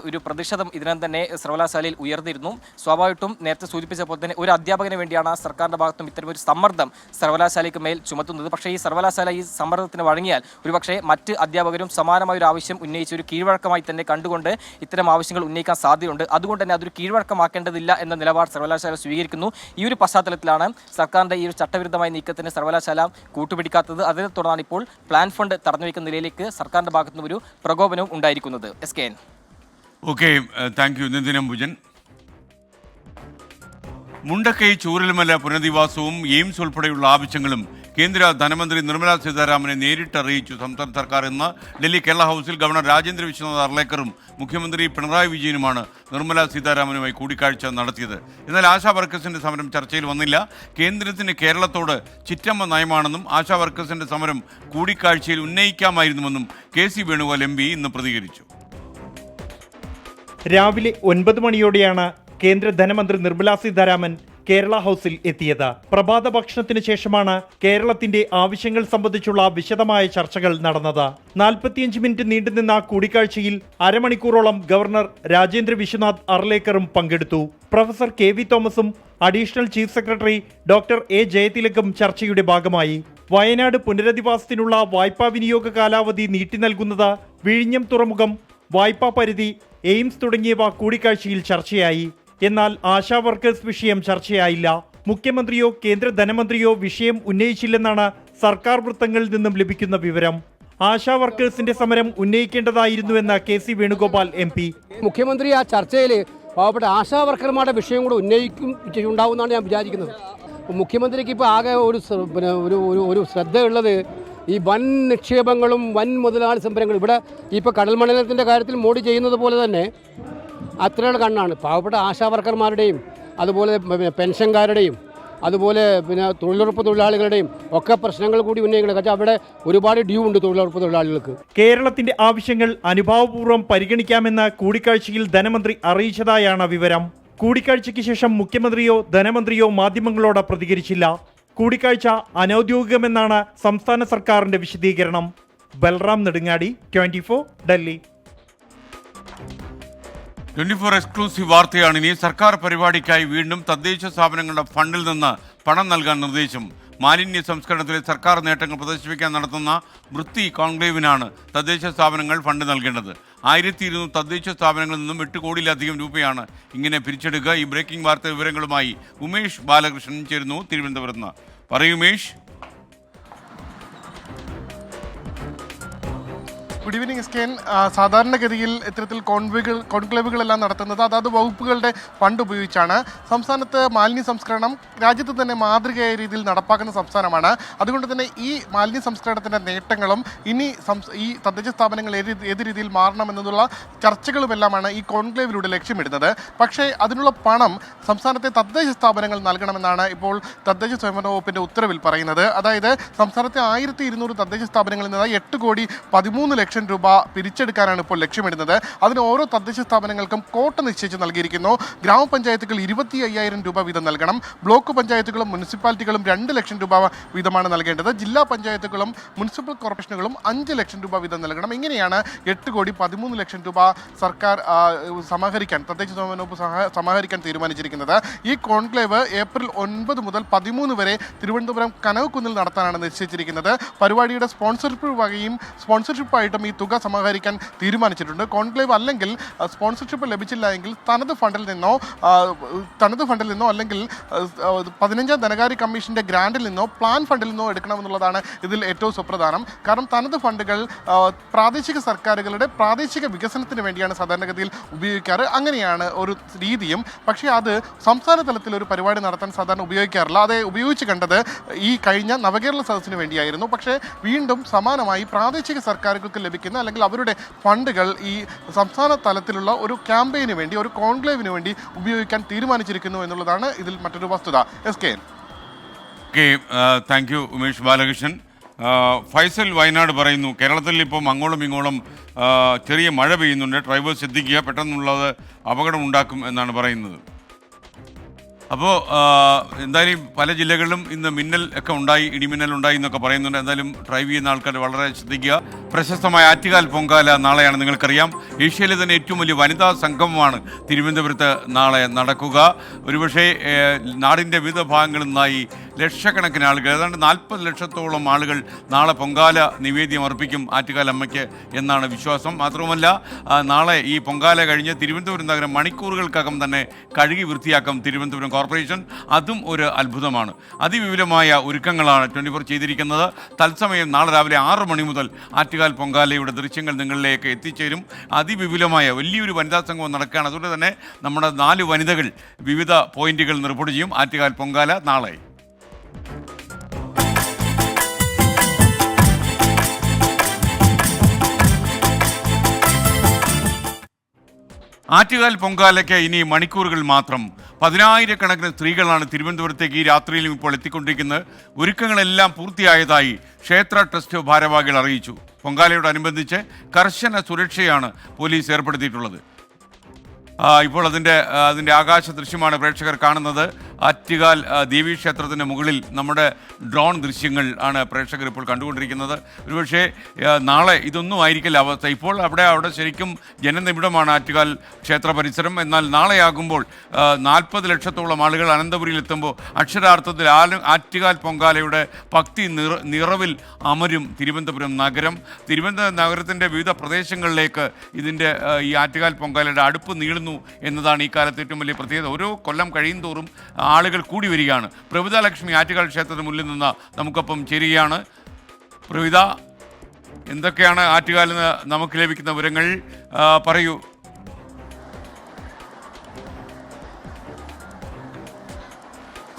S11: ഒരു പ്രതിഷേധം ഇതിനകം തന്നെ സർവകലാശാലയിൽ ഉയർന്നിരുന്നു. സ്വാഭാവികമായിട്ടും നേരത്തെ സൂചിപ്പിച്ച പോലെ തന്നെ ഒരു അധ്യാപകന് വേണ്ടിയാണ് സർക്കാരിന്റെ ഭാഗത്തും ഇത്തരമൊരു സമ്മർദ്ദം സർവകലാശാലയ്ക്ക് മേൽ ചുമത്തുന്നത്. പക്ഷേ ഈ സർവകലാശാല ഈ സമ്മർദ്ദത്തിന് വഴങ്ങിയാൽ ഒരുപക്ഷെ മറ്റ് അധ്യാപകരും സമാനമായ ഒരു ആവശ്യം ഉന്നയിച്ച് ഒരു കീഴ്വഴക്കമായി തന്നെ കണ്ടുകൊണ്ട് ഇത്തരം ആവശ്യങ്ങൾ ഉന്നയിക്കാൻ സാധ്യതയുണ്ട്. അതുകൊണ്ട് തന്നെ അതൊരു കീഴ്വഴക്കമാക്കേണ്ടതില്ല എന്ന നിലപാട് സർവകലാശാല സ്വീകരിക്കുന്നു. ഈ ഒരു പശ്ചാത്തലത്തിലാണ് സർക്കാരിന്റെ ഈ ഒരു ചട്ടവിരുദ്ധമായ നീക്കത്തിന് സർവകലാശാല കൂട്ടുപിടിക്കാത്തത്. അതിനെ തുടർന്നാണ് ഇപ്പോൾ പ്ലാൻ ഫണ്ട് തടഞ്ഞുവെക്കുന്ന നിലയിലേക്ക് സർക്കാരിന്റെ ഭാഗത്തുനിന്ന് ഒരു പ്രകോപനവും ഉണ്ടായിരിക്കുന്നത്. SKN.
S1: Okay, thank you Nithin Ambujan. Mundakkai Chooralmala പുനരധിവാസവും എയിംസ് ഉൾപ്പെടെയുള്ള ആവശ്യങ്ങളും കേന്ദ്ര ധനമന്ത്രി നിർമ്മലാ സീതാരാമനെ നേരിട്ട് അറിയിച്ചു സംസ്ഥാന സർക്കാർ എന്ന് ഡൽഹി കേരള ഹൗസിൽ ഗവർണർ രാജേന്ദ്ര വിശ്വനാഥ് അർലേക്കറും മുഖ്യമന്ത്രി പിണറായി വിജയനുമാണ് നിർമ്മലാ സീതാരാമനുമായി കൂടിക്കാഴ്ച നടത്തിയത്. എന്നാൽ ആശാ വർക്കേഴ്സിന്റെ സമരം ചർച്ചയിൽ വന്നില്ല. കേന്ദ്രത്തിന് കേരളത്തോട് ചിറ്റമ്മ നയമാണെന്നും ആശാ വർക്കേഴ്സിന്റെ സമരം കൂടിക്കാഴ്ചയിൽ ഉന്നയിക്കാമായിരുന്നുവെന്നും KC വേണുഗോപാൽ MP ഇന്ന് പ്രതികരിച്ചു.
S12: രാവിലെ 9 മണിയോടെയാണ് കേന്ദ്ര ധനമന്ത്രി നിർമ്മലാ സീതാരാമൻ കേരള ഹൗസിൽ എത്തിയത്. പ്രഭാത ഭക്ഷണത്തിന് ശേഷമാണ് കേരളത്തിന്റെ ആവശ്യങ്ങൾ സംബന്ധിച്ചുള്ള വിശദമായ ചർച്ചകൾ നടന്നത്. 45 മിനിറ്റ് നീണ്ടുനിന്ന കൂടിക്കാഴ്ചയിൽ അരമണിക്കൂറോളം ഗവർണർ രാജേന്ദ്ര വിശ്വനാഥ് അർലേക്കറും പങ്കെടുത്തു. പ്രൊഫസർ KV തോമസും additional chief secretary doctor A ജയതിലകും ചർച്ചയുടെ ഭാഗമായി. വയനാട് പുനരധിവാസത്തിനുള്ള വായ്പാ വിനിയോഗ കാലാവധി നീട്ടി നൽകുന്നത്, വിഴിഞ്ഞം തുറമുഖം, വായ്പാ പരിധി, എയിംസ് തുടങ്ങിയവ കൂടിക്കാഴ്ചയിൽ ചർച്ചയായി. എന്നാൽ ആശാ വർക്കേഴ്സ് വിഷയം ചർച്ചയായില്ല. മുഖ്യമന്ത്രിയോ കേന്ദ്ര ധനമന്ത്രിയോ വിഷയം ഉന്നയിച്ചില്ലെന്നാണ് സർക്കാർ വൃത്തങ്ങളിൽ നിന്നും ലഭിക്കുന്ന വിവരം. ആശാ വർക്കേഴ്സിന്റെ സമരം ഉന്നയിക്കേണ്ടതായിരുന്നുവെന്ന് KC വേണുഗോപാൽ MP.
S5: മുഖ്യമന്ത്രി ആ ചർച്ചയിൽ പാവപ്പെട്ട ആശാ വർക്കർമാരുടെ വിഷയം കൂടെ ഉണ്ടാവുമെന്നാണ് ഞാൻ വിചാരിക്കുന്നത്. മുഖ്യമന്ത്രിക്ക് ഇപ്പോൾ ആകെ ഒരു ശ്രദ്ധയുള്ളത് ഈ വൻ നിക്ഷേപങ്ങളും വൻ മുതലാളി സംരംഭങ്ങളും. ഇവിടെ ഇപ്പോൾ കടൽമണ്ഡലത്തിൻ്റെ കാര്യത്തിൽ മോഡി ചെയ്യുന്നത് പോലെ തന്നെ അത്രയുള്ള കണ്ണാണ് പാവപ്പെട്ട ആശാ വർക്കർമാരുടെയും അതുപോലെ പെൻഷൻകാരുടെയും അതുപോലെ തൊഴിലുറപ്പ് തൊഴിലാളികളുടെയും ഒക്കെ പ്രശ്നങ്ങൾ കൂടി ഉന്നയിക്കണം. കാരണം അവിടെ ഒരുപാട് ഡ്യൂ ഉണ്ട് തൊഴിലുറപ്പ് തൊഴിലാളികൾക്ക്.
S12: കേരളത്തിന്റെ ആവശ്യങ്ങൾ അനുഭാവപൂർവ്വം പരിഗണിക്കാമെന്ന് കൂടിക്കാഴ്ചയിൽ ധനമന്ത്രി അറിയിച്ചതായാണ് വിവരം. കൂടിക്കാഴ്ചയ്ക്ക് ശേഷം മുഖ്യമന്ത്രിയോ ധനമന്ത്രിയോ മാധ്യമങ്ങളോട് പ്രതികരിച്ചില്ല. കൂടിക്കാഴ്ച അനൌദ്യോഗികമെന്നാണ് സംസ്ഥാന സർക്കാരിന്റെ വിശദീകരണം. ബൽറാം നെടുങ്ങാടി, 24 ഡൽഹി.
S1: 24 എക്സ്ക്ലൂസീവ് വാർത്തയാണ് ഇനി. സർക്കാർ പരിപാടിക്കായി വീണ്ടും തദ്ദേശ സ്ഥാപനങ്ങളുടെ ഫണ്ടിൽ നിന്ന് പണം നൽകാൻ നിർദ്ദേശം. മാലിന്യ സംസ്കരണത്തിലെ സർക്കാർ നേട്ടങ്ങൾ പ്രദർശിപ്പിക്കാൻ നടത്തുന്ന വൃത്തി കോൺക്ലേവിനാണ് തദ്ദേശ സ്ഥാപനങ്ങൾ ഫണ്ട് നൽകേണ്ടത്. 1200 തദ്ദേശ സ്ഥാപനങ്ങളിൽ നിന്നും 8 കോടിയിലധികം രൂപയാണ് ഇങ്ങനെ പിരിച്ചെടുക്കുക. ഈ ബ്രേക്കിംഗ് വാർത്ത വിവരങ്ങളുമായി ഉമേഷ് ബാലകൃഷ്ണൻ ചേരുന്നു തിരുവനന്തപുരത്ത് നിന്ന്. പറയൂ ഉമേഷ്.
S13: Good evening SKN. സാധാരണഗതിയിൽ ഇത്തരത്തിൽ കോൺക്ലേവുകളെല്ലാം നടത്തുന്നത് അതാത് വകുപ്പുകളുടെ ഫണ്ട് ഉപയോഗിച്ചാണ്. സംസ്ഥാനത്ത് മാലിന്യ സംസ്കരണം രാജ്യത്ത് തന്നെ മാതൃകയായ രീതിയിൽ നടപ്പാക്കുന്ന സംസ്ഥാനമാണ്. അതുകൊണ്ട് തന്നെ ഈ മാലിന്യ സംസ്കരണത്തിൻ്റെ നേട്ടങ്ങളും ഇനി ഈ തദ്ദേശ സ്ഥാപനങ്ങൾ ഏത് രീതിയിൽ മാറണമെന്നുള്ള ചർച്ചകളുമെല്ലാമാണ് ഈ കോൺക്ലേവിലൂടെ ലക്ഷ്യമിടുന്നത്. പക്ഷേ അതിനുള്ള പണം സംസ്ഥാനത്തെ തദ്ദേശ സ്ഥാപനങ്ങൾ നൽകണമെന്നാണ് ഇപ്പോൾ തദ്ദേശ സ്വയംഭരണ വകുപ്പിൻ്റെ ഉത്തരവിൽ പറയുന്നത്. അതായത് സംസ്ഥാനത്തെ 1200 തദ്ദേശ സ്ഥാപനങ്ങളിൽ നിന്ന് 8,13,00,000 രൂപ പിരിച്ചെടുക്കാനാണ് ഇപ്പോൾ ലക്ഷ്യമിടുന്നത്. അതിന് ഓരോ തദ്ദേശ സ്ഥാപനങ്ങൾക്കും കോട്ട നിശ്ചയിച്ച് നൽകിയിരിക്കുന്നു. ഗ്രാമപഞ്ചായത്തുകൾ 25,000 രൂപ വീതം നൽകണം. ബ്ലോക്ക് പഞ്ചായത്തുകളും മുനിസിപ്പാലിറ്റികളും 2 ലക്ഷം രൂപ വീതമാണ് നൽകേണ്ടത്. ജില്ലാ പഞ്ചായത്തുകളും മുനിസിപ്പൽ കോർപ്പറേഷനുകളും 5 ലക്ഷം രൂപ വീതം നൽകണം. ഇങ്ങനെയാണ് 8,13,00,000 രൂപ സർക്കാർ തദ്ദേശ സ്വയംഭരണ വകുപ്പ് സമാഹരിക്കാൻ തീരുമാനിച്ചിരിക്കുന്നത്. ഈ കോൺക്ലേവ് ഏപ്രിൽ 9 മുതൽ 13 വരെ തിരുവനന്തപുരം കനകക്കുന്നിൽ നടത്താനാണ് നിശ്ചയിച്ചിരിക്കുന്നത്. പരിപാടിയുടെ സ്പോൺസർഷിപ്പായിട്ടും ഈ തുക സമാഹരിക്കാൻ തീരുമാനിച്ചിട്ടുണ്ട്. കോൺക്ലേവ് അല്ലെങ്കിൽ സ്പോൺസർഷിപ്പ് ലഭിച്ചില്ല എങ്കിൽ തനത് ഫണ്ടിൽ നിന്നോ അല്ലെങ്കിൽ 15ാം ധനകാര്യ കമ്മീഷന്റെ ഗ്രാൻഡിൽ നിന്നോ പ്ലാൻ ഫണ്ടിൽ നിന്നോ എടുക്കണമെന്നുള്ളതാണ് ഇതിൽ ഏറ്റവും സുപ്രധാനം. കാരണം തനത് ഫണ്ടുകൾ പ്രാദേശിക സർക്കാരുകളുടെ പ്രാദേശിക വികസനത്തിന് വേണ്ടിയാണ് സാധാരണഗതിയിൽ ഉപയോഗിക്കാറ്. അങ്ങനെയാണ് ഒരു രീതിയും. പക്ഷേ അത് സംസ്ഥാന തലത്തിൽ ഒരു പരിപാടി നടത്താൻ സാധാരണ ഉപയോഗിക്കാറില്ല. അത് ഉപയോഗിച്ച് കണ്ടത് ഈ കഴിഞ്ഞ നവകേരള സദസ്സിന് വേണ്ടിയായിരുന്നു. പക്ഷേ വീണ്ടും സമാനമായി പ്രാദേശിക സർക്കാരുകൾക്ക് ലഭിക്കുന്ന അല്ലെങ്കിൽ അവരുടെ ഫണ്ടുകൾ ഈ സംസ്ഥാന തലത്തിലുള്ള ഒരു ക്യാമ്പയിന് വേണ്ടി ഒരു കോൺക്ലേവിന് വേണ്ടി ഉപയോഗിക്കാൻ തീരുമാനിച്ചിരിക്കുന്നു എന്നുള്ളതാണ് ഇതിൽ മറ്റൊരു വസ്തുത. SKN.
S1: Okay, thank U Umesh Balakrishnan. Faisal Wayanad പറയുന്നു, കേരളത്തിൽ ഇപ്പം അങ്ങോളം ഇങ്ങോളം ചെറിയ മഴ പെയ്യുന്നുണ്ട്, ഡ്രൈവേഴ്സ് ശ്രദ്ധിക്കുക, പെട്ടെന്നുള്ളത് അപകടം ഉണ്ടാക്കും എന്നാണ് പറയുന്നത്. അപ്പോൾ എന്തായാലും പല ജില്ലകളിലും ഇന്ന് മിന്നൽ ഒക്കെ ഉണ്ടായി, ഇടിമിന്നൽ ഉണ്ടായി എന്നൊക്കെ പറയുന്നുണ്ട്. എന്തായാലും ഡ്രൈവ് ചെയ്യുന്ന ആൾക്കാർ വളരെ ശ്രദ്ധിക്കുക. പ്രശസ്തമായ ആറ്റുകാൽ പൊങ്കാല നാളെയാണ്, നിങ്ങൾക്കറിയാം. ഏഷ്യയിലെ തന്നെ ഏറ്റവും വലിയ വനിതാ സംഗമമാണ് തിരുവനന്തപുരത്ത് നാളെ നടക്കുക. ഒരുപക്ഷെ നാടിൻ്റെ വിവിധ ഭാഗങ്ങളിൽ നിന്നായി ലക്ഷക്കണക്കിന് ആളുകൾ, ഏതാണ്ട് 40 ലക്ഷത്തോളം ആളുകൾ നാളെ പൊങ്കാല നിവേദ്യം അർപ്പിക്കും ആറ്റുകാൽ അമ്മയ്ക്ക് എന്നാണ് വിശ്വാസം. മാത്രവുമല്ല, നാളെ ഈ പൊങ്കാല കഴിഞ്ഞ് തിരുവനന്തപുരം നഗരം മണിക്കൂറുകൾക്കകം തന്നെ കഴുകി വൃത്തിയാക്കും തിരുവനന്തപുരം കോർപ്പറേഷൻ. അതും ഒരു അത്ഭുതമാണ്. അതിവിപുലമായ ഒരുക്കങ്ങളാണ് 24 ചെയ്തിരിക്കുന്നത്. തത്സമയം നാളെ രാവിലെ 6 മണി മുതൽ ആറ്റുകാൽ പൊങ്കാലയുടെ ദൃശ്യങ്ങൾ നിങ്ങളിലേക്ക് എത്തിച്ചേരും. അതിവിപുലമായ വലിയൊരു വനിതാ സംഗമം നടക്കുകയാണ്. അതുകൊണ്ട് തന്നെ നമ്മുടെ 4 വനിതകൾ വിവിധ പോയിന്റുകൾ റിപ്പോർട്ട് ചെയ്യും. ആറ്റുകാൽ പൊങ്കാല നാളെ. ആറ്റുകാൽ പൊങ്കാലയ്ക്ക് ഇനി മണിക്കൂറുകൾ മാത്രം. 10,000-കണക്കിന് സ്ത്രീകളാണ് തിരുവനന്തപുരത്തേക്ക് ഈ രാത്രിയിലും ഇപ്പോൾ എത്തിക്കൊണ്ടിരിക്കുന്നത്. ഒരുക്കങ്ങളെല്ലാം പൂർത്തിയായതായി ക്ഷേത്ര ട്രസ്റ്റ് ഭാരവാഹികൾ അറിയിച്ചു. പൊങ്കാലയോടനുബന്ധിച്ച് കർശന സുരക്ഷയാണ് പോലീസ് ഏർപ്പെടുത്തിയിട്ടുള്ളത്. ഇപ്പോൾ അതിൻ്റെ ആകാശ ദൃശ്യമാണ് പ്രേക്ഷകർ കാണുന്നത്. ആറ്റുകാൽ ദേവീക്ഷേത്രത്തിൻ്റെ മുകളിൽ നമ്മുടെ ഡ്രോൺ ദൃശ്യങ്ങൾ ആണ് പ്രേക്ഷകർ ഇപ്പോൾ കണ്ടുകൊണ്ടിരിക്കുന്നത്. ഒരുപക്ഷെ നാളെ ഇതൊന്നും ആയിരിക്കില്ല അവസ്ഥ. ഇപ്പോൾ അവിടെ ശരിക്കും ജനനിബിഡമാണ് ആറ്റുകാൽ ക്ഷേത്ര പരിസരം. എന്നാൽ നാളെയാകുമ്പോൾ 40 ലക്ഷത്തോളം ആളുകൾ അനന്തപുരിയിൽ എത്തുമ്പോൾ അക്ഷരാർത്ഥത്തിൽ ആറ്റുകാൽ പൊങ്കാലയുടെ ഭക്തി നിറവിൽ അമരും തിരുവനന്തപുരം നഗരം. തിരുവനന്തപുരം നഗരത്തിൻ്റെ വിവിധ പ്രദേശങ്ങളിലേക്ക് ഈ ആറ്റുകാൽ പൊങ്കാലയുടെ അടുപ്പ് നീളുന്നു എന്നതാണ് ഈ കാലത്ത് ഏറ്റവും വലിയ പ്രത്യേകത. ഓരോ കൊല്ലം കഴിയും തോറും ആളുകൾ കൂടി വരികയാണ്. പ്രവിത ലക്ഷ്മി ആറ്റുകാൽ ക്ഷേത്രത്തിന് മുന്നിൽ നിന്ന് നമുക്കൊപ്പം ചേരുകയാണ്. പ്രവിത, എന്തൊക്കെയാണ് ആറ്റുകാലിൽ നിന്ന് നമുക്ക് ലഭിക്കുന്ന വിവരങ്ങൾ? പറയൂ.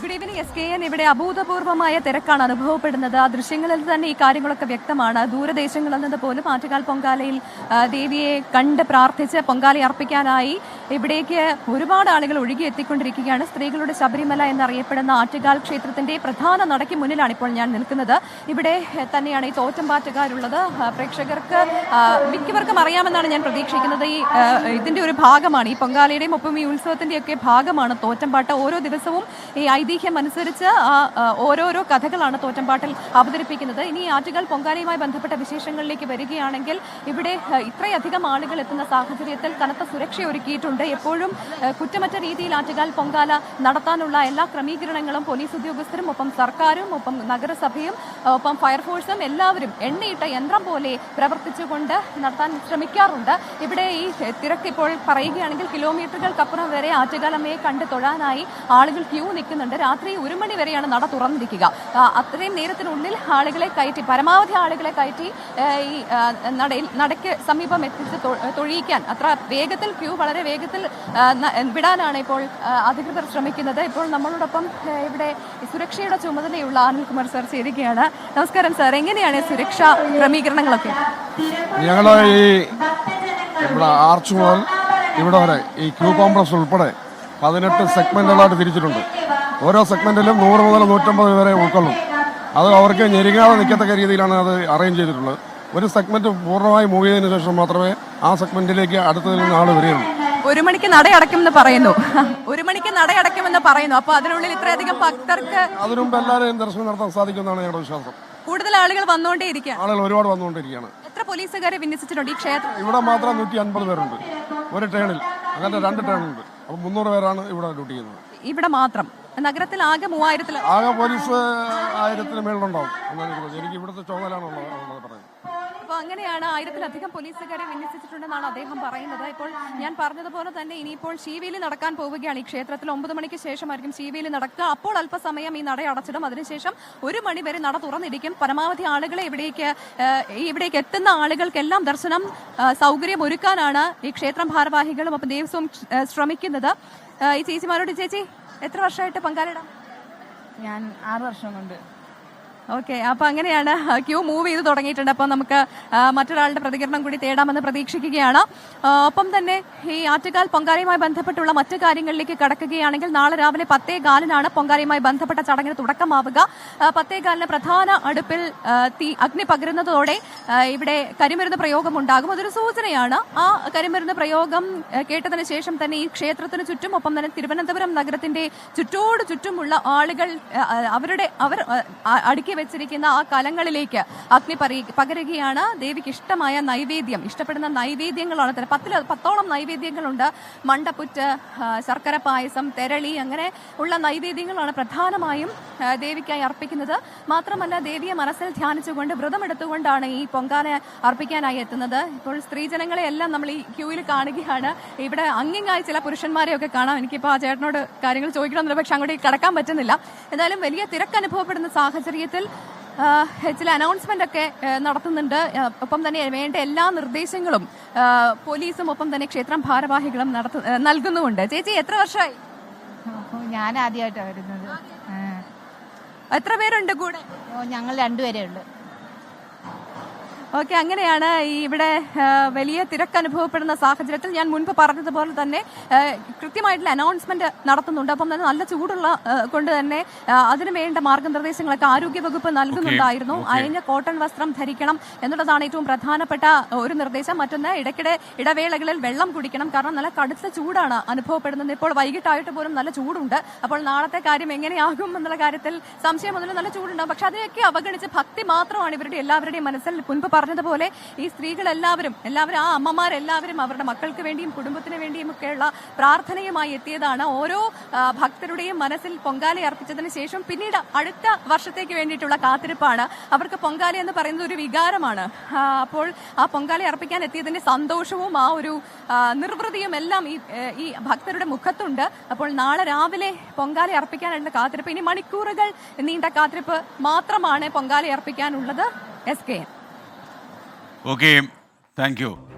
S14: Good evening SKN. ഇവിടെ അഭൂതപൂർവമായ തിരക്കാണ് അനുഭവപ്പെടുന്നത്. ആ ദൃശ്യങ്ങളിൽ തന്നെ ഈ കാര്യങ്ങളൊക്കെ വ്യക്തമാണ്. ദൂരദേശങ്ങളിൽ നിന്ന് പോലും ആറ്റുകാൽ പൊങ്കാലയിൽ ദേവിയെ കണ്ട് പ്രാർത്ഥിച്ച് പൊങ്കാല അർപ്പിക്കാനായി ഇവിടേക്ക് ഒരുപാട് ആളുകൾ ഒഴുകി എത്തിക്കൊണ്ടിരിക്കുകയാണ്. സ്ത്രീകളുടെ ശബരിമല എന്നറിയപ്പെടുന്ന ആറ്റുകാൽ ക്ഷേത്രത്തിന്റെ പ്രധാന നടയ്ക്ക് മുന്നിലാണ് ഇപ്പോൾ ഞാൻ നിൽക്കുന്നത്. ഇവിടെ തന്നെയാണ് ഈ തോറ്റമ്പാറ്റുകാരുള്ളത്. പ്രേക്ഷകർക്ക് മിക്കവർക്കും അറിയാമെന്നാണ് ഞാൻ പ്രതീക്ഷിക്കുന്നത്. ഇതിന്റെ ഒരു ഭാഗമാണ്, ഈ പൊങ്കാലയുടെയും ഒപ്പം ഈ ഉത്സവത്തിന്റെയൊക്കെ ഭാഗമാണ് തോറ്റമ്പാട്ട്. ഓരോ ദിവസവും ഈ ഐതിഹ്യം അനുസരിച്ച് ഓരോരോ കഥകളാണ് തോറ്റമ്പാട്ടിൽ അവതരിപ്പിക്കുന്നത്. ഇനി ആറ്റുകാൽ പൊങ്കാലയുമായി ബന്ധപ്പെട്ട വിശേഷങ്ങളിലേക്ക് വരികയാണെങ്കിൽ ഇവിടെ ഇത്രയധികം ആളുകൾ എത്തുന്ന സാഹചര്യത്തിൽ കനത്ത സുരക്ഷ ഒരുക്കിയിട്ടുണ്ട്. എപ്പോഴും കുറ്റമറ്റ രീതിയിൽ ആറ്റുകാൽ പൊങ്കാല നടത്താനുള്ള എല്ലാ ക്രമീകരണങ്ങളും പോലീസ് ഉദ്യോഗസ്ഥരും ഒപ്പം സർക്കാരും ഒപ്പം നഗരസഭയും ഒപ്പം ഫയർഫോഴ്സും എല്ലാവരും എണ്ണയിട്ട യന്ത്രം പോലെ പ്രവർത്തിച്ചുകൊണ്ട് നടത്താൻ ശ്രമിക്കാറുണ്ട്. ഇവിടെ ഈ തിരക്ക് ഇപ്പോൾ പറയുകയാണെങ്കിൽ കിലോമീറ്ററുകൾക്കപ്പുറം വരെ ആറ്റുകാലമ്മയെ കണ്ട് തൊഴാനായി ആളുകൾ ക്യൂ നിൽക്കുന്നുണ്ട്. രാത്രി 1 മണി വരെയാണ് നട തുറന്നിരിക്കുക. അത്രയും നേരത്തിനുള്ളിൽ ആളുകളെ കയറ്റി, പരമാവധി ആളുകളെ കയറ്റി ഈ നടയ്ക്ക് സമീപം എത്തിച്ച് തൊഴിയിക്കാൻ, അത്ര വേഗത്തിൽ ക്യൂ വളരെ വേഗത്തിൽ വിടാനാണ് ഇപ്പോൾ അധികൃതർ ശ്രമിക്കുന്നത്. ഇപ്പോൾ നമ്മളോടൊപ്പം ഇവിടെ സുരക്ഷയുടെ ചുമതലയുള്ള അനിൽകുമാർ സാർ ചേരുകയാണ്. നമസ്കാരം സാർ, എങ്ങനെയാണ് സുരക്ഷാ ക്രമീകരണങ്ങളൊക്കെ?
S15: ഞങ്ങൾ ഈ ഇവിടെ ആർച്ച് മുതൽ ഇവിടെ വരെ ഈ ക്യൂ കോംപ്ലക്സ് ഉൾപ്പെടെ 18 സെഗ്മെന്റുകളായിട്ട് തിരിച്ചിട്ടുണ്ട്. ഓരോ സെഗ്മെന്റിലും 100 മുതൽ 150 വരെ ഉൾക്കൊള്ളും. അത് അവർക്ക് ഞെരുങ്ങാതെ നിൽക്കത്തക്ക രീതിയിലാണ് അത് അറേഞ്ച് ചെയ്തിട്ടുള്ളത്. ഒരു സെഗ്മെന്റ് പൂർണ്ണമായി മൂവ് ചെയ്തതിനു ശേഷം മാത്രമേ ആ സെഗ്മെന്റിലേക്ക് അടുത്തതിൽ നിന്ന് ആൾ വരികയുള്ളൂ.
S14: 1 മണിക്ക് നടയടക്കുമെന്ന് പറയുന്നു. 1 മണിക്ക് നടയടക്കുമെന്ന് പറയുന്നു. അപ്പൊ അതിനുള്ളിൽ ഇത്രയധികം ഭക്തർക്ക്
S15: അതിനു മുമ്പ് എല്ലാവരെയും ദർശനം നടത്താൻ സാധിക്കുമെന്നാണ് ഞങ്ങളുടെ വിശ്വാസം.
S14: കൂടുതൽ ആളുകൾ വന്നുകൊണ്ടേയിരിക്കുകയാണ്.
S15: ആളുകൾ ഒരുപാട് വന്നുകൊണ്ടിരിക്കുകയാണ്.
S14: എത്ര പോലീസുകാരെ വിന്യസിച്ചിട്ടുണ്ട് ഈ ക്ഷേത്രം?
S15: ഇവിടെ മാത്രം 150 പേരുണ്ട് ഒരു ട്രെയിനിൽ. അങ്ങനെ 2 ട്രെയിനുണ്ട്. അപ്പോൾ 300 പേരാണ് ഇവിടെ ഡ്യൂട്ടി ചെയ്യുന്നത്.
S14: ഇവിടെ മാത്രം നഗരത്തിൽ ആകെ 3000
S15: ആകെ പോലീസ് 1000 മേളിലുണ്ടാവും എന്നാണ് എനിക്ക് ഇവിടുത്തെ ചുമതലയാണുള്ളത് പറയുന്നത്.
S14: അപ്പോൾ അങ്ങനെയാണ് 1000-ലധികം പോലീസുകാരെ വിന്യസിച്ചിട്ടുണ്ടെന്നാണ് അദ്ദേഹം പറയുന്നത്. ഇപ്പോൾ ഞാൻ പറഞ്ഞതുപോലെ തന്നെ ഇനിയിപ്പോൾ ശീവേലി നടക്കാൻ പോവുകയാണ്. ഈ ക്ഷേത്രത്തിൽ 9 മണിക്ക് ശേഷമായിരിക്കും ശീവേലി നടക്കുക. അപ്പോൾ അല്പസമയം ഈ നട അടച്ചിടും. അതിനുശേഷം 1 മണി വരെ നട തുറന്നിരിക്കും. പരമാവധി ആളുകളെ ഇവിടേക്ക് എത്തുന്ന ആളുകൾക്കെല്ലാം ദർശനം സൗകര്യം ഒരുക്കാനാണ് ഈ ക്ഷേത്രം ഭാരവാഹികളും അപ്പം ദേവസ്വം ശ്രമിക്കുന്നത്. ഈ ചേച്ചിമാരോട്, ചേച്ചി എത്ര വർഷമായിട്ട് പങ്കാളിടാം?
S2: ഞാൻ 6 വർഷം കൊണ്ട്.
S14: ഓക്കെ, അപ്പൊ അങ്ങനെയാണ് ക്യൂ മൂവ് ചെയ്ത് തുടങ്ങിയിട്ടുണ്ട്. അപ്പോൾ നമുക്ക് മറ്റൊരാളുടെ പ്രതികരണം കൂടി തേടാമെന്ന് പ്രതീക്ഷിക്കുകയാണ്. ഒപ്പം തന്നെ ഈ ആറ്റുകാൽ പൊങ്കാലയുമായി ബന്ധപ്പെട്ടുള്ള മറ്റു കാര്യങ്ങളിലേക്ക് കടക്കുകയാണെങ്കിൽ നാളെ രാവിലെ 10:15 പൊങ്കാലയുമായി ബന്ധപ്പെട്ട ചടങ്ങിന് തുടക്കമാവുക. 10:15 പ്രധാന അടുപ്പിൽ അഗ്നി പകരുന്നതോടെ ഇവിടെ കരിമരുന്ന് പ്രയോഗം ഉണ്ടാകും. അതൊരു സൂചനയാണ്. ആ കരിമരുന്ന് പ്രയോഗം കേട്ടതിന് ശേഷം തന്നെ ഈ ക്ഷേത്രത്തിന് ചുറ്റും, ഒപ്പം തന്നെ തിരുവനന്തപുരം നഗരത്തിന്റെ ചുറ്റുമുള്ള ആളുകൾ അവർ അടുക്കി വെച്ചിരിക്കുന്ന ആ കലങ്ങളിലേക്ക് അഗ്നി പകരുകയാണ്. ദേവിക്ക് ഇഷ്ടമായ നൈവേദ്യം, ഇഷ്ടപ്പെടുന്ന നൈവേദ്യങ്ങളാണ്. 10ഓളം നൈവേദ്യങ്ങളുണ്ട്. മണ്ടപ്പുറ്റ്, ശർക്കര പായസം, തെരളി, അങ്ങനെ ഉള്ള നൈവേദ്യങ്ങളാണ് പ്രധാനമായും ദേവിക്കായി അർപ്പിക്കുന്നത്. മാത്രമല്ല, ദേവിയെ മനസ്സിൽ ധ്യാനിച്ചുകൊണ്ട് വ്രതമെടുത്തുകൊണ്ടാണ് ഈ പൊങ്കാല അർപ്പിക്കാനായി എത്തുന്നത്. ഇപ്പോൾ സ്ത്രീജനങ്ങളെ എല്ലാം നമ്മൾ ഈ ക്യൂവിൽ കാണുകയാണ്. ഇവിടെ അങ്ങിങ്ങായി ചില പുരുഷന്മാരെയൊക്കെ കാണാം. എനിക്കിപ്പോൾ ആ ചേട്ടനോട് കാര്യങ്ങൾ ചോദിക്കണമെന്നില്ല, പക്ഷെ അങ്ങോട്ട് കടക്കാൻ പറ്റുന്നില്ല. എന്തായാലും വലിയ തിരക്ക് അനുഭവപ്പെടുന്ന സാഹചര്യത്തിൽ ചില അനൗൺസ്മെന്റ് ഒക്കെ നടത്തുന്നുണ്ട്. ഒപ്പം തന്നെ വേണ്ട എല്ലാ നിർദ്ദേശങ്ങളും പോലീസും ഒപ്പം തന്നെ ക്ഷേത്രം ഭാരവാഹികളും നൽകുന്നുമുണ്ട്. ചേച്ചി, എത്ര വർഷമായി?
S16: ഞാൻ ആദ്യമായിട്ടാണ് വരുന്നത്.
S14: എത്ര പേരുണ്ട് കൂടെ?
S16: ഞങ്ങൾ 2 പേരേ ഉള്ളൂ.
S14: ഓക്കെ, അങ്ങനെയാണ് ഇവിടെ വലിയ തിരക്ക് അനുഭവപ്പെടുന്ന സാഹചര്യത്തിൽ ഞാൻ മുൻപ് പറഞ്ഞതുപോലെ തന്നെ കൃത്യമായിട്ടുള്ള അനൗൺസ്മെന്റ് നടത്തുന്നുണ്ട്. അപ്പം തന്നെ നല്ല ചൂടുള്ള കൊണ്ട് തന്നെ അതിനു വേണ്ട മാർഗനിർദ്ദേശങ്ങളൊക്കെ ആരോഗ്യവകുപ്പ് നൽകുന്നുണ്ടായിരുന്നു. അയഞ്ഞ കോട്ടൺ വസ്ത്രം ധരിക്കണം എന്നുള്ളതാണ് ഏറ്റവും പ്രധാനപ്പെട്ട ഒരു നിർദ്ദേശം. മറ്റൊന്ന്, ഇടയ്ക്കിടെ ഇടവേളകളിൽ വെള്ളം കുടിക്കണം. കാരണം നല്ല കടുത്ത ചൂടാണ് അനുഭവപ്പെടുന്നത്. ഇപ്പോൾ വൈകിട്ടായിട്ട് പോലും നല്ല ചൂടുണ്ട്. അപ്പോൾ നാളത്തെ കാര്യം എങ്ങനെയാകും എന്നുള്ള കാര്യത്തിൽ സംശയമൊന്നുമില്ല. നല്ല ചൂടുണ്ടാകും. പക്ഷെ അതിനെയൊക്കെ അവഗണിച്ച് ഭക്തി മാത്രമാണ് ഇവരുടെ എല്ലാവരുടെയും മനസ്സിൽ. മുൻപ് പറഞ്ഞതുപോലെ ഈ സ്ത്രീകളെല്ലാവരും ആ അമ്മമാരെല്ലാവരും അവരുടെ മക്കൾക്ക് വേണ്ടിയും കുടുംബത്തിന് വേണ്ടിയും ഒക്കെയുള്ള പ്രാർത്ഥനയുമായി എത്തിയതാണ്. ഓരോ ഭക്തരുടെയും മനസ്സിൽ പൊങ്കാല അർപ്പിച്ചതിന് ശേഷം പിന്നീട് അടുത്ത വർഷത്തേക്ക് വേണ്ടിയിട്ടുള്ള കാത്തിരിപ്പാണ്. അവർക്ക് പൊങ്കാല എന്ന് പറയുന്നത് ഒരു വികാരമാണ്. അപ്പോൾ ആ പൊങ്കാല അർപ്പിക്കാൻ എത്തിയതിന്റെ സന്തോഷവും ആ ഒരു നിർവൃതിയും എല്ലാം ഈ ഭക്തരുടെ മുഖത്തുണ്ട്. അപ്പോൾ നാളെ രാവിലെ പൊങ്കാല അർപ്പിക്കാനുള്ള കാത്തിരിപ്പ്, ഇനി മണിക്കൂറുകൾ നീണ്ട കാത്തിരിപ്പ് മാത്രമാണ് പൊങ്കാല അർപ്പിക്കാനുള്ളത്. SK.
S1: Okay, thank you.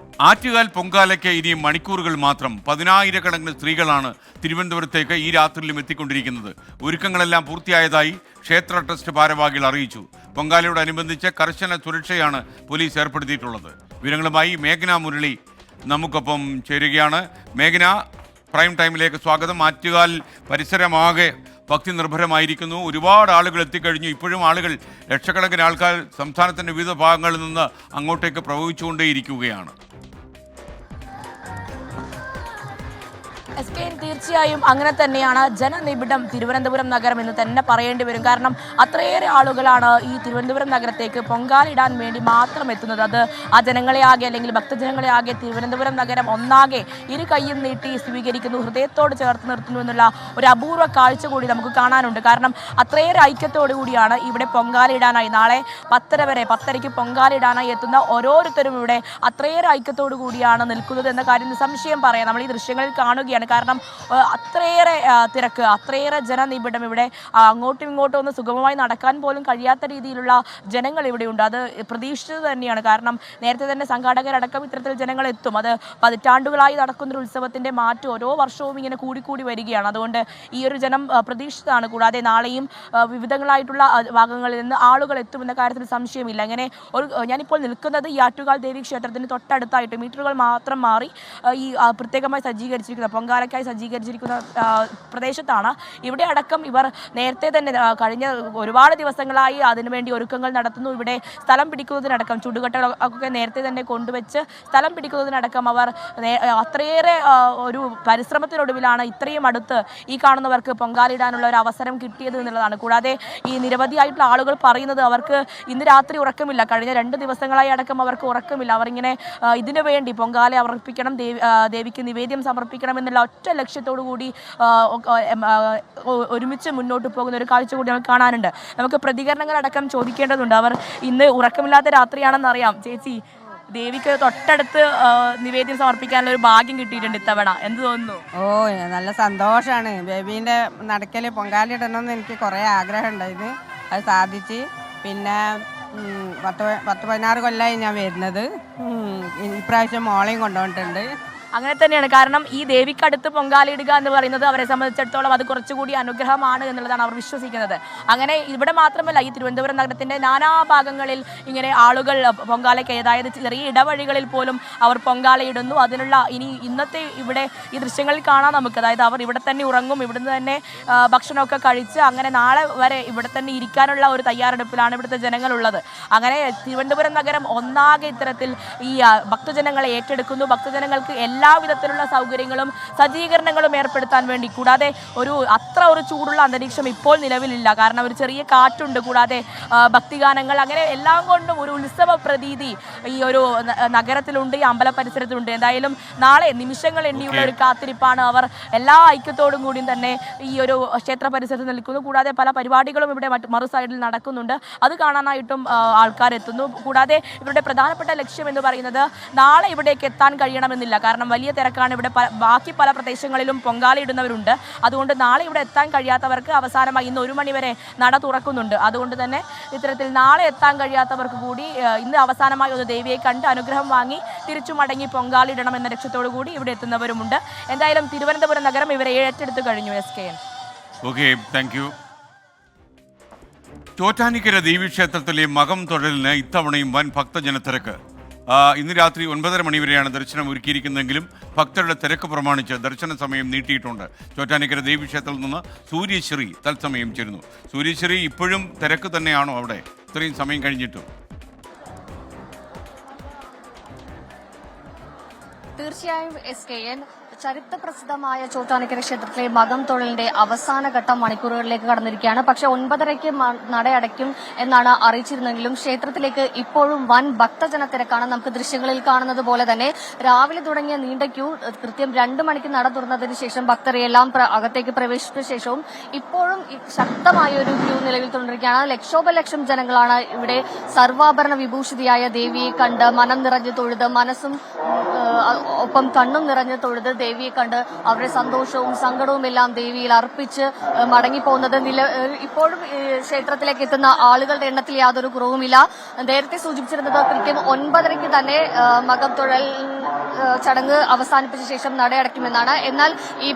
S1: Attukal പൊങ്കാലയ്ക്ക് ഇനി മണിക്കൂറുകൾ മാത്രം. 10,000-കണക്കിന് സ്ത്രീകളാണ് തിരുവനന്തപുരത്തേക്ക് ഈ രാത്രിയിലും എത്തിക്കൊണ്ടിരിക്കുന്നത്. ഒരുക്കങ്ങളെല്ലാം പൂർത്തിയായതായി ക്ഷേത്ര ട്രസ്റ്റ് ഭാരവാഹികൾ അറിയിച്ചു. പൊങ്കാലയോടനുബന്ധിച്ച് കർശന സുരക്ഷയാണ് പോലീസ് ഏർപ്പെടുത്തിയിട്ടുള്ളത്. വിവരങ്ങളുമായി മേഘന മുരളി നമുക്കൊപ്പം ചേരുകയാണ്. മേഘന, പ്രൈം ടൈമിലേക്ക് സ്വാഗതം. ആറ്റുകാൽ പരിസരമാകെ ഭക്തി നിർഭരമായിരിക്കുന്നു. ഒരുപാട് ആളുകൾ എത്തിക്കഴിഞ്ഞു. ഇപ്പോഴും ആളുകൾ, ലക്ഷക്കണക്കിന് ആൾക്കാർ സംസ്ഥാനത്തിൻ്റെ വിവിധ ഭാഗങ്ങളിൽ നിന്ന് അങ്ങോട്ടേക്ക് പ്രവഹിച്ചുകൊണ്ടേയിരിക്കുകയാണ്.
S17: തീർച്ചയായും അങ്ങനെ തന്നെയാണ്. ജനനിബിഡം തിരുവനന്തപുരം നഗരം എന്ന് തന്നെ പറയേണ്ടി വരും. കാരണം അത്രയേറെ ആളുകളാണ് ഈ തിരുവനന്തപുരം നഗരത്തേക്ക് പൊങ്കാലിടാൻ വേണ്ടി മാത്രം എത്തുന്നത്. അത് ആ ജനങ്ങളെ ആകെ, അല്ലെങ്കിൽ ഭക്തജനങ്ങളെ ആകെ തിരുവനന്തപുരം നഗരം ഒന്നാകെ ഇരു കൈയും നീട്ടി സ്വീകരിക്കുന്നു, ഹൃദയത്തോട് ചേർത്ത് നിർത്തുന്നു എന്നുള്ള ഒരു അപൂർവ കാഴ്ച കൂടി നമുക്ക് കാണാനുണ്ട്. കാരണം അത്രയേറെ ഐക്യത്തോടു കൂടിയാണ് ഇവിടെ പൊങ്കാലിടാനായി, നാളെ 10:30 വരെ 10:30ക്ക് പൊങ്കാലിടാനായി എത്തുന്ന ഓരോരുത്തരും ഇവിടെ അത്രയേറെ ഐക്യത്തോടു കൂടിയാണ് നിൽക്കുന്നത് എന്ന കാര്യം സംശയം പറയാം. നമ്മൾ ഈ ദൃശ്യങ്ങളിൽ കാണുകയാണ്. കാരണം അത്രയേറെ തിരക്ക്, അത്രയേറെ ജനനിബിഡം. ഇവിടെ അങ്ങോട്ടും ഇങ്ങോട്ടും ഒന്ന് സുഗമമായി നടക്കാൻ പോലും കഴിയാത്ത രീതിയിലുള്ള ജനങ്ങൾ ഇവിടെയുണ്ട്. അത് പ്രതീക്ഷിച്ചത് തന്നെയാണ്. കാരണം നേരത്തെ തന്നെ സംഘാടകരടക്കം ഇത്തരത്തിൽ ജനങ്ങൾ എത്തും. അത് പതിറ്റാണ്ടുകളായി നടക്കുന്നൊരു ഉത്സവത്തിൻ്റെ മാറ്റം ഓരോ വർഷവും ഇങ്ങനെ കൂടിക്കൂടി വരികയാണ്. അതുകൊണ്ട് ഈ ഒരു ജനം പ്രതീക്ഷിച്ചതാണ്. കൂടാതെ നാളെയും വിവിധങ്ങളായിട്ടുള്ള ഭാഗങ്ങളിൽ നിന്ന് ആളുകൾ എത്തുമെന്ന കാര്യത്തിൽ സംശയമില്ല. അങ്ങനെ ഞാനിപ്പോൾ നിൽക്കുന്നത് ഈ ആറ്റുകാൽ ദേവി ക്ഷേത്രത്തിന് തൊട്ടടുത്തായിട്ട് മീറ്ററുകൾ മാത്രം മാറി ഈ പ്രത്യേകമായി സജ്ജീകരിച്ചിരിക്കുന്ന പൊങ്കാലയ്ക്കായി സജ്ജീകരിച്ചിരിക്കുന്ന പ്രദേശത്താണ്. ഇവിടെ അടക്കം ഇവർ നേരത്തെ തന്നെ കഴിഞ്ഞ ഒരുപാട് ദിവസങ്ങളായി അതിനുവേണ്ടി ഒരുക്കങ്ങൾ നടത്തുന്നു. ഇവിടെ സ്ഥലം പിടിക്കുന്നതിനടക്കം ചുടുകട്ടകളൊക്കെ നേരത്തെ തന്നെ കൊണ്ടുവച്ച് സ്ഥലം പിടിക്കുന്നതിനടക്കം അവർ അത്രയേറെ ഒരു പരിശ്രമത്തിനൊടുവിലാണ് ഇത്രയും അടുത്ത് ഈ കാണുന്നവർക്ക് പൊങ്കാലിടാനുള്ള ഒരു അവസരം കിട്ടിയത് എന്നുള്ളതാണ്. കൂടാതെ ഈ നിരവധിയായിട്ടുള്ള ആളുകൾ പറയുന്നത് അവർക്ക് ഇന്ന് രാത്രി ഉറക്കമില്ല. കഴിഞ്ഞ 2 ദിവസങ്ങളായി അടക്കം അവർക്ക് ഉറക്കമില്ല. അവരിങ്ങനെ ഇതിനു വേണ്ടി പൊങ്കാല അർപ്പിക്കണം, ദേവിക്ക് നിവേദ്യം സമർപ്പിക്കണം എന്നുള്ള ഒറ്റ ലക്ഷ്യത്തോടു കൂടി ഒരുമിച്ച് മുന്നോട്ട് പോകുന്ന ഒരു കാഴ്ച കൂടി നമുക്ക് കാണാനുണ്ട്. നമുക്ക് പ്രതികരണങ്ങളടക്കം ചോദിക്കേണ്ടതുണ്ട്. അവർ ഇന്ന് ഉറക്കമില്ലാത്ത രാത്രിയാണെന്നറിയാം. ചേച്ചി, ദേവിക്ക് തൊട്ടടുത്ത് നിവേദ്യം സമർപ്പിക്കാനുള്ള ഒരു ഭാഗ്യം കിട്ടിയിട്ടുണ്ട് ഇത്തവണ. എന്ത് തോന്നുന്നു?
S3: നല്ല സന്തോഷമാണ്. ബേബീൻ്റെ നടക്കൽ പൊങ്കാലിടണമെന്ന് എനിക്ക് കുറേ ആഗ്രഹം ഉണ്ടായിരുന്നു. അത് സാധിച്ച്. പിന്നെ 10-16 കൊല്ലമായി ഞാൻ വരുന്നത്. ഇപ്രാവശ്യം മോളെയും കൊണ്ടുപോയിട്ടുണ്ട്.
S17: അങ്ങനെ തന്നെയാണ്. കാരണം ഈ ദേവിക്കടുത്ത് പൊങ്കാലയിടുക എന്ന് പറയുന്നത് അവരെ സംബന്ധിച്ചിടത്തോളം അത് കുറച്ചുകൂടി അനുഗ്രഹമാണ് എന്നുള്ളതാണ് അവർ വിശ്വസിക്കുന്നത്. അങ്ങനെ ഇവിടെ മാത്രമല്ല, ഈ തിരുവനന്തപുരം നഗരത്തിന്റെ നാനാഭാഗങ്ങളിൽ ഇങ്ങനെ ആളുകൾ പൊങ്കാലയ്ക്ക്, അതായത് ചെറിയ ഇടവഴികളിൽ പോലും അവർ പൊങ്കാലയിടുന്നു. അതിനുള്ള ഇന്നത്തെ ഇവിടെ ഈ ദൃശ്യങ്ങളിൽ കാണാം നമുക്ക്. അതായത് അവർ ഇവിടെ തന്നെ ഉറങ്ങും, ഇവിടുന്ന് തന്നെ ഭക്ഷണമൊക്കെ കഴിച്ച് അങ്ങനെ നാളെ വരെ ഇവിടെ തന്നെ ഇരിക്കാനുള്ള ഒരു തയ്യാറെടുപ്പിലാണ് ഇവിടുത്തെ ജനങ്ങളുള്ളത്. അങ്ങനെ തിരുവനന്തപുരം നഗരം ഒന്നാകെ ഇത്തരത്തിൽ ഈ ഭക്തജനങ്ങളെ ഏറ്റെടുക്കുന്നു. ഭക്തജനങ്ങൾക്ക് എല്ലാവിധത്തിലുള്ള സൗകര്യങ്ങളും സജ്ജീകരണങ്ങളും ഏർപ്പെടുത്താൻ വേണ്ടി, കൂടാതെ അത്ര ഒരു ചൂടുള്ള അന്തരീക്ഷം ഇപ്പോൾ നിലവിലില്ല. കാരണം ഒരു ചെറിയ കാറ്റുണ്ട്, കൂടാതെ ഭക്തിഗാനങ്ങൾ, അങ്ങനെ എല്ലാം കൊണ്ടും ഒരു ഉത്സവ പ്രതീതി ഈ ഒരു നഗരത്തിലുണ്ട്, ഈ അമ്പല പരിസരത്തുണ്ട്. എന്തായാലും നാളെ നിമിഷങ്ങൾ എണ്ണിയുള്ള ഒരു കാത്തിരിപ്പാണ്. അവർ എല്ലാ ഐക്യത്തോടും കൂടിയും തന്നെ ഈ ഒരു ക്ഷേത്ര പരിസരത്ത് നിൽക്കുന്നു. കൂടാതെ പല പരിപാടികളും ഇവിടെ മറു സൈഡിൽ നടക്കുന്നുണ്ട്. അത് കാണാനായിട്ടും ആൾക്കാരെത്തുന്നു. കൂടാതെ ഇവരുടെ പ്രധാനപ്പെട്ട ലക്ഷ്യം എന്ന് പറയുന്നത് നാളെ ഇവിടേക്ക് എത്താൻ കഴിയണമെന്നില്ല. കാരണം വലിയ തിരക്കാണ് ഇവിടെ. ബാക്കി പല പ്രദേശങ്ങളിലും പൊങ്കാലയിടുന്നവരുണ്ട്. അതുകൊണ്ട് നാളെ ഇവിടെ എത്താൻ കഴിയാത്തവർക്ക് അവസാനമായി ഇന്ന് 1 മണി വരെ നട തുറക്കുന്നുണ്ട്. അതുകൊണ്ട് തന്നെ ഇത്തരത്തിൽ നാളെ എത്താൻ കഴിയാത്തവർക്ക് കൂടി ഇന്ന് അവസാനമായി ഒന്ന് ദേവിയെ കണ്ട് അനുഗ്രഹം വാങ്ങി തിരിച്ചു മടങ്ങി പൊങ്കാലിടണം എന്ന ലക്ഷ്യത്തോടു കൂടി ഇവിടെ എത്തുന്നവരുമുണ്ട്. എന്തായാലും തിരുവനന്തപുരം നഗരം ഇവരെ ഏറ്റെടുത്തു കഴിഞ്ഞു. SKN.
S1: Okay, thank you. Chottanikkara ദേവീക്ഷേത്രത്തിലെ മകം തൊഴലിന് ഇത്തവണയും വൻ ഭക്തജനത്തിരക്ക്. ഇന്ന് രാത്രി 9:30 മണി വരെയാണ് ദർശനം ഒരുക്കിയിരിക്കുന്നതെങ്കിലും ഭക്തരുടെ തിരക്ക് പ്രമാണിച്ച് ദർശന സമയം നീട്ടിയിട്ടുണ്ട്. ചോറ്റാനിക്കര ദേവീക്ഷേത്രത്തിൽ നിന്ന് സൂര്യശ്രീ തത്സമയം ചേരുന്നു. സൂര്യശ്രീ, ഇപ്പോഴും തിരക്ക് തന്നെയാണോ അവിടെ ഇത്രയും സമയം കഴിഞ്ഞിട്ടും?
S18: തീർച്ചയായും SKN, ചരിത്രപ്രസിദ്ധമായ ചോറ്റാനിക്കര ക്ഷേത്രത്തിലെ മകം തൊഴലിന്റെ അവസാനഘട്ട മണിക്കൂറുകളിലേക്ക് കടന്നിരിക്കുകയാണ്. പക്ഷെ 9:30-ക്ക് നടയടയ്ക്കും എന്നാണ് അറിയിച്ചിരുന്നെങ്കിലും ക്ഷേത്രത്തിലേക്ക് ഇപ്പോഴും വൻ ഭക്തജന തിരക്കാണ്. നമുക്ക് ദൃശ്യങ്ങളിൽ കാണുന്നത് പോലെ തന്നെ രാവിലെ തുടങ്ങിയ നീണ്ട ക്യൂ കൃത്യം 2 മണിക്ക് നട തുറന്നതിന് ശേഷം ഭക്തരെയെല്ലാം അകത്തേക്ക് പ്രവേശിച്ച ശേഷവും ഇപ്പോഴും ശക്തമായ ഒരു ക്യൂ നിലവിൽ തുടരുകയാണ്. ലക്ഷോപലക്ഷം ജനങ്ങളാണ് ഇവിടെ സർവാഭരണ വിഭൂഷിതയായ ദേവിയെ കണ്ട് മനം നിറഞ്ഞു തൊഴുത്, മനസ്സും ഒപ്പം കണ്ണും നിറഞ്ഞു തൊഴുത് ദേവിയെ കണ്ട് അവരുടെ സന്തോഷവും സങ്കടവും എല്ലാം ദേവിയിൽ അർപ്പിച്ച് മടങ്ങിപ്പോകുന്നത്. ഇപ്പോഴും ക്ഷേത്രത്തിലേക്ക് എത്തുന്ന ആളുകളുടെ എണ്ണത്തിൽ യാതൊരു കുറവുമില്ല. നേരത്തെ സൂചിപ്പിച്ചിരുന്നത് കൃത്യം 9:30-ക്ക് തന്നെ മകം തൊഴൽ ചടങ്ങ് അവസാനിപ്പിച്ച ശേഷം നടയടയ്ക്കുമെന്നാണ്. എന്നാൽ ഈ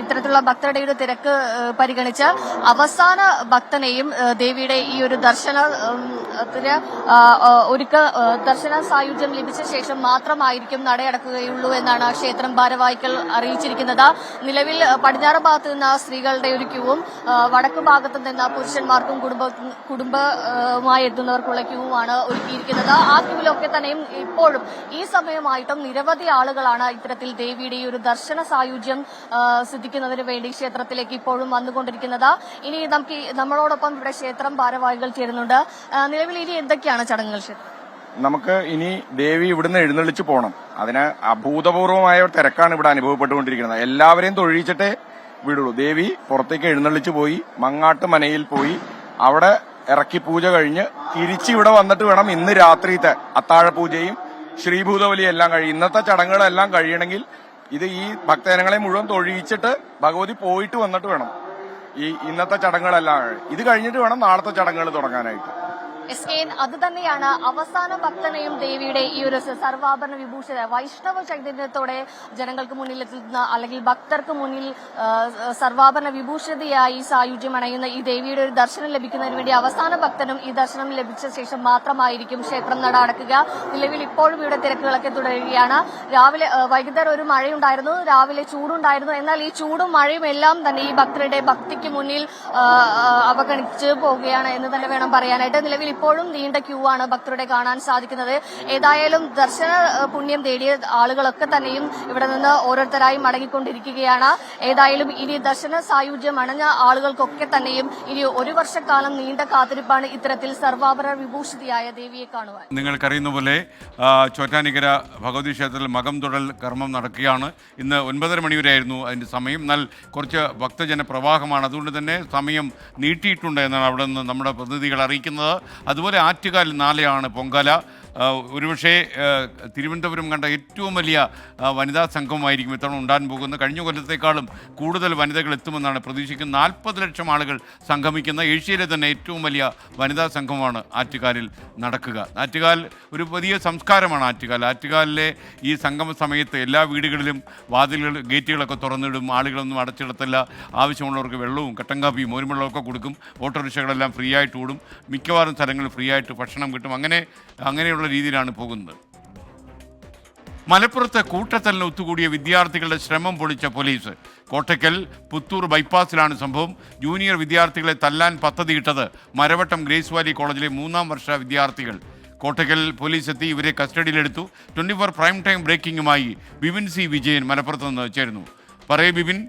S18: ഇത്തരത്തിലുള്ള ഭക്തരുടെ ഒരു തിരക്ക് പരിഗണിച്ച് അവസാന ഭക്തനെയും ദേവിയുടെ ഈ ഒരു ദർശന സായുജ്യം ലഭിച്ച ശേഷം മാത്രമായിരിക്കും നടയടക്കുകയുള്ളൂ എന്നാണ് ക്ഷേത്രം ഭാരവാഹികൾ അറിയിച്ചിരിക്കുന്നത്. നിലവിൽ പടിഞ്ഞാറ് ഭാഗത്ത് നിന്ന് സ്ത്രീകളുടെ ഒരു ക്യൂവും വടക്കു ഭാഗത്ത് നിന്ന് പുരുഷന്മാർക്കും കുടുംബമായി എത്തുന്നവർക്കുള്ള ക്യൂവുമാണ് ഒരുക്കിയിരിക്കുന്നത്. ആ ക്യൂവിലൊക്കെ തന്നെയും ഇപ്പോഴും ഈ സമയമായിട്ടും നിരവധി ആളുകളാണ് ഇത്തരത്തിൽ ദേവിയുടെ ഈ ഒരു ദർശന സായുജ്യം സിദ്ധിക്കുന്നതിന് വേണ്ടി ക്ഷേത്രത്തിലേക്ക് ഇപ്പോഴും വന്നുകൊണ്ടിരിക്കുന്നത്. ഇനി നമ്മളോടൊപ്പം ഇവിടെ ക്ഷേത്രം ഭാരവാഹികൾ ചേരുന്നുണ്ട്. നിലവിൽ ഇനി എന്തൊക്കെയാണ് ചടങ്ങുകൾ?
S19: നമുക്ക് ഇനി ദേവി ഇവിടുന്ന് എഴുന്നള്ളിച്ച് പോകണം. അതിന് അഭൂതപൂർവമായ ഒരു തിരക്കാണ് ഇവിടെ അനുഭവപ്പെട്ടുകൊണ്ടിരിക്കുന്നത്. എല്ലാവരെയും തൊഴിച്ചിട്ടേ വിടുള്ളൂ. ദേവി പുറത്തേക്ക് എഴുന്നള്ളിച്ച് പോയി മങ്ങാട്ട് മനയിൽ പോയി അവിടെ ഇറക്കി പൂജ കഴിഞ്ഞ് തിരിച്ചിവിടെ വന്നിട്ട് വേണം ഇന്ന് രാത്രിത്തെ അത്താഴപൂജയും ശ്രീഭൂതബലിയും എല്ലാം ഇന്നത്തെ ചടങ്ങുകളെല്ലാം കഴിയണമെങ്കിൽ ഈ ഭക്തജനങ്ങളെ മുഴുവൻ തൊഴിച്ചിട്ട് ഭഗവതി പോയിട്ട് വന്നിട്ട് വേണം ഈ ഇന്നത്തെ ചടങ്ങുകളെല്ലാം. ഇത് കഴിഞ്ഞിട്ട് വേണം നാളത്തെ ചടങ്ങുകൾ തുടങ്ങാനായിട്ട്.
S18: SKN, അത് തന്നെയാണ് അവസാന ഭക്തനെയും ദേവിയുടെ ഈ ഒരു സർവാഭരണ വിഭൂഷിത വൈഷ്ണവ ചൈതന്യത്തോടെ ജനങ്ങൾക്ക് മുന്നിൽ എത്തുന്ന, അല്ലെങ്കിൽ ഭക്തർക്ക് മുന്നിൽ സർവാഭരണ വിഭൂഷിതയായി സായുജ്യം അണയുന്ന ഈ ദേവിയുടെ ഒരു ദർശനം ലഭിക്കുന്നതിന് വേണ്ടി അവസാന ഭക്തനും ഈ ദർശനം ലഭിച്ച ശേഷം മാത്രമായിരിക്കും ക്ഷേത്രം നട അടക്കുക. നിലവിൽ ഇപ്പോഴും ഇവിടെ തിരക്കുകളൊക്കെ തുടരുകയാണ്. രാവിലെ വൈകുന്നേരം ഒരു മഴയുണ്ടായിരുന്നു, രാവിലെ ചൂടുണ്ടായിരുന്നു. എന്നാൽ ഈ ചൂടും മഴയും എല്ലാം തന്നെ ഈ ഭക്തരുടെ ഭക്തിക്ക് മുന്നിൽ അവഗണിച്ച് പോവുകയാണ് എന്ന് തന്നെ വേണം പറയാനായിട്ട്. നിലവിൽ ഇപ്പോഴും നീണ്ട ക്യൂ ആണ് ഭക്തരുടെ കാണാൻ സാധിക്കുന്നത്. ഏതായാലും ദർശന പുണ്യം തേടിയ ആളുകളൊക്കെ തന്നെയും ഇവിടെ നിന്ന് ഓരോരുത്തരായി മടങ്ങിക്കൊണ്ടിരിക്കുകയാണ്. ഏതായാലും ഇനി ദർശന സായുജ്യം അണഞ്ഞ ആളുകൾക്കൊക്കെ തന്നെയും ഇനി 1 വർഷക്കാലം നീണ്ട കാത്തിരിപ്പാണ് ഇത്തരത്തിൽ സർവാഭരണ വിഭൂഷിതയായ ദേവിയെ കാണുവാൻ.
S1: നിങ്ങൾക്കറിയുന്ന പോലെ ചോറ്റാനിക്കര ഭഗവതി ക്ഷേത്രത്തിൽ മകം തൊഴൽ കർമ്മം നടക്കുകയാണ്. ഇന്ന് 9:30 മണി വരെയായിരുന്നു അതിൻ്റെ സമയം. എന്നാൽ കുറച്ച് ഭക്തജന പ്രവാഹമാണ്, അതുകൊണ്ട് തന്നെ സമയം നീട്ടിയിട്ടുണ്ട് എന്നാണ് അവിടെ നിന്ന് നമ്മുടെ പ്രതിനിധികൾ അറിയിക്കുന്നത്. അതുപോലെ ആറ്റുകാൽ നാളെയാണ് പൊങ്കാല. ഒരുപക്ഷെ തിരുവനന്തപുരം കണ്ട ഏറ്റവും വലിയ വനിതാ സംഘമായിരിക്കും ഇത്തവണ ഉണ്ടാകാൻ പോകുന്നത്. കഴിഞ്ഞ കൊല്ലത്തേക്കാളും കൂടുതൽ വനിതകൾ എത്തുമെന്നാണ് പ്രതീക്ഷിക്കുന്നത്. 40 ലക്ഷം ആളുകൾ സംഗമിക്കുന്ന ഏഷ്യയിലെ തന്നെ ഏറ്റവും വലിയ വനിതാ സംഘമാണ് ആറ്റുകാലിൽ നടക്കുക. ആറ്റുകാൽ ഒരു വലിയ സംസ്കാരമാണ്. ആറ്റുകാലിലെ ഈ സംഗമ സമയത്ത് എല്ലാ വീടുകളിലും വാതിലുകൾ ഗേറ്റുകളൊക്കെ തുറന്നിടും. ആളുകളൊന്നും അടച്ചിടത്തില്ല. ആവശ്യമുള്ളവർക്ക് വെള്ളവും കട്ടൻ കാപ്പിയും മോരുവെള്ളമൊക്കെ കൊടുക്കും. ഓട്ടോറിക്ഷകളെല്ലാം ഫ്രീ ആയിട്ട് ഓടും. മിക്കവാറും സ്ഥലങ്ങളിൽ ഫ്രീ ആയിട്ട് ഭക്ഷണം കിട്ടും. അങ്ങനെയുള്ള രീതിയിലാണ് പോകുന്നത്. മലപ്പുറത്ത് കൂട്ടത്തലിന് ഒത്തുകൂടിയ വിദ്യാർത്ഥികളുടെ ശ്രമം പൊളിച്ച പോലീസ്. കോട്ടയ്ക്കൽ പുത്തൂർ ബൈപ്പാസിലാണ് സംഭവം. ജൂനിയർ വിദ്യാർത്ഥികളെ തല്ലാൻ പദ്ധതിയിട്ടത് മരവട്ടം ഗ്രേസ് വാലി കോളേജിലെ 3ാം വർഷ വിദ്യാർത്ഥികൾ. കോട്ടയ്ക്കൽ പോലീസ് എത്തി ഇവരെ കസ്റ്റഡിയിലെടുത്തു. 24 പ്രൈം ടൈം ബ്രേക്കിംഗുമായി ബിപിൻ സി വിജയൻ മലപ്പുറത്ത് നിന്ന് ചേരുന്നു. പറയൂ ബിപിൻ.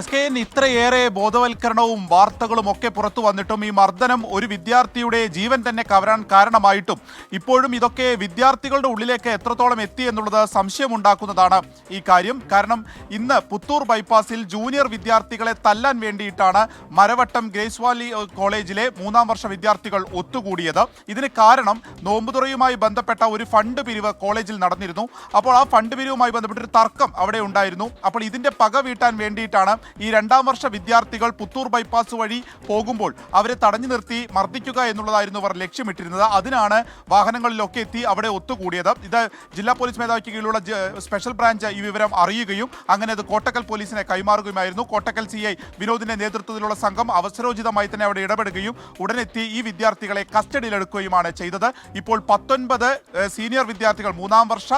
S20: SKN ഇത്രയേറെ ബോധവൽക്കരണവും വാർത്തകളും ഒക്കെ പുറത്തു വന്നിട്ടും ഈ മർദ്ദനം ഒരു വിദ്യാർത്ഥിയുടെ ജീവൻ തന്നെ കവരാൻ കാരണമായിട്ടും ഇപ്പോഴും ഇതൊക്കെ വിദ്യാർത്ഥികളുടെ ഉള്ളിലേക്ക് എത്രത്തോളം എത്തി എന്നുള്ളത് സംശയമുണ്ടാക്കുന്നതാണ് ഈ കാര്യം. കാരണം ഇന്ന് പുത്തൂർ ബൈപ്പാസിൽ ജൂനിയർ വിദ്യാർത്ഥികളെ തല്ലാൻ വേണ്ടിയിട്ടാണ് മരവട്ടം ഗ്രേസ് വാലി കോളേജിലെ 3ാം വർഷ വിദ്യാർത്ഥികൾ ഒത്തുകൂടിയത്. ഇതിന് കാരണം നോമ്പുതുറയുമായി ബന്ധപ്പെട്ട ഒരു ഫണ്ട് പിരിവ് കോളേജിൽ നടന്നിരുന്നു. അപ്പോൾ ആ ഫണ്ട് പിരിവുമായി ബന്ധപ്പെട്ടൊരു തർക്കം അവിടെ ഉണ്ടായിരുന്നു. അപ്പോൾ ഇതിന്റെ പക വീട്ടാൻ വേണ്ടിയിട്ടാണ് ഈ 2ാം വർഷ വിദ്യാർത്ഥികൾ പുത്തൂർ ബൈപ്പാസ് വഴി പോകുമ്പോൾ അവരെ തടഞ്ഞു നിർത്തി മർദ്ദിക്കുക എന്നുള്ളതായിരുന്നു അവർ ലക്ഷ്യമിട്ടിരുന്നത്. അതിനാണ് വാഹനങ്ങളിലൊക്കെ എത്തി അവിടെ ഒത്തുകൂടിയത്. ഇത് ജില്ലാ പോലീസ് മേധാവിക്ക് കീഴിലുള്ള സ്പെഷ്യൽ ബ്രാഞ്ച് ഈ വിവരം അറിയുകയും അങ്ങനെ അത് കോട്ടക്കൽ പോലീസിനെ കൈമാറുകയുമായിരുന്നു. കോട്ടക്കൽ CI വിനോദിന്റെ നേതൃത്വത്തിലുള്ള സംഘം അവസരോചിതമായി തന്നെ അവിടെ ഇടപെടുകയും ഉടനെത്തി ഈ വിദ്യാർത്ഥികളെ കസ്റ്റഡിയിലെടുക്കുകയുമാണ് ചെയ്തത്. ഇപ്പോൾ 19 സീനിയർ വിദ്യാർത്ഥികൾ 3ാം വർഷ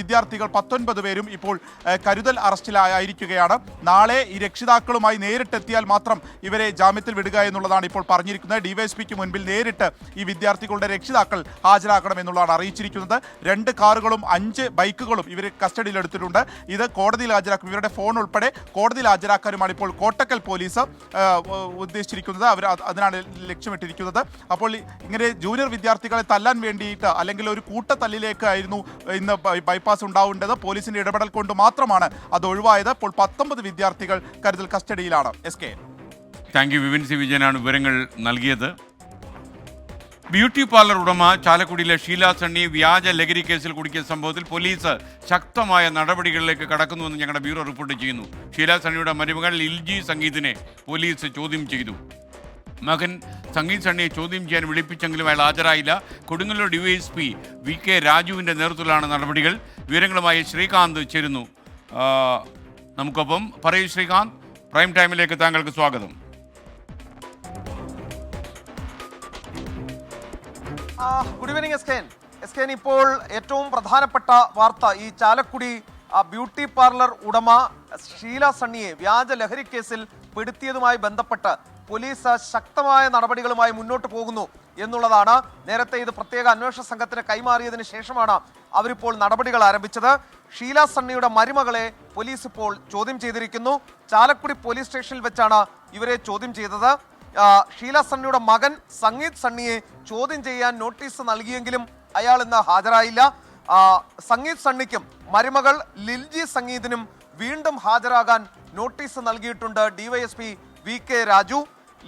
S20: വിദ്യാർത്ഥികൾ 19 പേരും ഇപ്പോൾ കരുതൽ അറസ്റ്റിലായിരിക്കുകയാണ്. നാളെ ഈ രക്ഷിതാക്കളുമായി നേരിട്ടെത്തിയാൽ മാത്രം ഇവരെ ജാമ്യത്തിൽ വിടുക എന്നുള്ളതാണ് ഇപ്പോൾ പറഞ്ഞിരിക്കുന്നത്. ഡിവൈഎസ്പിക്ക് മുൻപിൽ നേരിട്ട് ഈ വിദ്യാർത്ഥികളുടെ രക്ഷിതാക്കൾ ഹാജരാക്കണമെന്നുള്ളതാണ് അറിയിച്ചിരിക്കുന്നത്. 2 കാറുകളും 5 ബൈക്കുകളും ഇവർ കസ്റ്റഡിയിലെടുത്തിട്ടുണ്ട്. ഇത് കോടതിയിൽ ഹാജരാക്കും. ഇവരുടെ ഫോൺ ഉൾപ്പെടെ കോടതിയിൽ ഹാജരാക്കാനുമാണ് ഇപ്പോൾ കോട്ടക്കൽ പോലീസ് ഉദ്ദേശിച്ചിരിക്കുന്നത്. അവർ അതിനാണ് ലക്ഷ്യമിട്ടിരിക്കുന്നത്. അപ്പോൾ ഇങ്ങനെ ജൂനിയർ വിദ്യാർത്ഥികളെ തല്ലാൻ വേണ്ടിയിട്ട് അല്ലെങ്കിൽ ഒരു കൂട്ടത്തല്ലിലേക്കായിരുന്നു ഇന്ന് ബൈപ്പാസ് ഉണ്ടാവേണ്ടത്. പോലീസിന്റെ ഇടപെടൽ കൊണ്ട് മാത്രമാണ് അത് ഒഴിവായത്. ഇപ്പോൾ 19 വിദ്യാർത്ഥികൾ കരുതൽ കസ്റ്റഡിയിലാണ്.
S1: Thank you. ബിപിൻ സി വിജയനാണ് വിവരങ്ങൾ നൽകിയത്. ബ്യൂട്ടി പാർലർ ഉടമ ചാലക്കുടിയിലെ ഷീല സണ്ണി വ്യാജ ലഹരി കേസിൽ കുടുക്കിയ സംഭവത്തിൽ പോലീസ് ശക്തമായ നടപടികളിലേക്ക് കടക്കുന്നുവെന്ന് ഞങ്ങളുടെ ബ്യൂറോ റിപ്പോർട്ട് ചെയ്യുന്നു. ഷീല സണ്ണിയുടെ മരുമകൾ ലിൽജി സംഗീതിനെ പോലീസ് ചോദ്യം ചെയ്തു. മകൻ സംഗീത് സണ്ണിയെ ചോദ്യം ചെയ്യാൻ വിളിപ്പിച്ചെങ്കിലും അയാൾ ഹാജരായില്ല. കൊടുങ്ങല്ലൂർ DYSP VK രാജുവിൻ്റെ നേതൃത്വത്തിലാണ് നടപടികൾ. വിവരങ്ങളുമായി ശ്രീകാന്ത് ചേരുന്നു നമുക്കൊപ്പം. പറയൂ ശ്രീകാന്ത്, പ്രൈം ടൈമിലേക്ക് താങ്കൾക്ക് സ്വാഗതം.
S21: Good evening SKN. ഇപ്പോൾ ഏറ്റവും പ്രധാനപ്പെട്ട വാർത്ത, ഈ ചാലക്കുടി ബ്യൂട്ടി പാർലർ ഉടമ ഷീല സണ്ണിയെ വ്യാജ ലഹരി കേസിൽ പെടുത്തിയതുമായി ബന്ധപ്പെട്ട് പോലീസ് ശക്തമായ നടപടികളുമായി മുന്നോട്ട് പോകുന്നു എന്നുള്ളതാണ്. നേരത്തെ ഇത് പ്രത്യേക അന്വേഷണ സംഘത്തിന് കൈമാറിയതിനു ശേഷമാണ് അവരിപ്പോൾ നടപടികൾ ആരംഭിച്ചത്. ഷീല സണ്ണിയുടെ മരുമകളെ പോലീസ് ഇപ്പോൾ ചോദ്യം ചെയ്തിരിക്കുന്നു. ചാലക്കുടി പോലീസ് സ്റ്റേഷനിൽ വെച്ചാണ് ഇവരെ ചോദ്യം ചെയ്തത്. ഷീല സണ്ണിയുടെ മകൻ സംഗീത് സണ്ണിയെ ചോദ്യം ചെയ്യാൻ നോട്ടീസ് നൽകിയെങ്കിലും അയാൾ ഇന്ന് ഹാജരായില്ല. സംഗീത് സണ്ണിക്കും മരുമകൾ ലിൽജി സംഗീതിനും വീണ്ടും ഹാജരാകാൻ നോട്ടീസ് നൽകിയിട്ടുണ്ട് DYSP VK രാജു.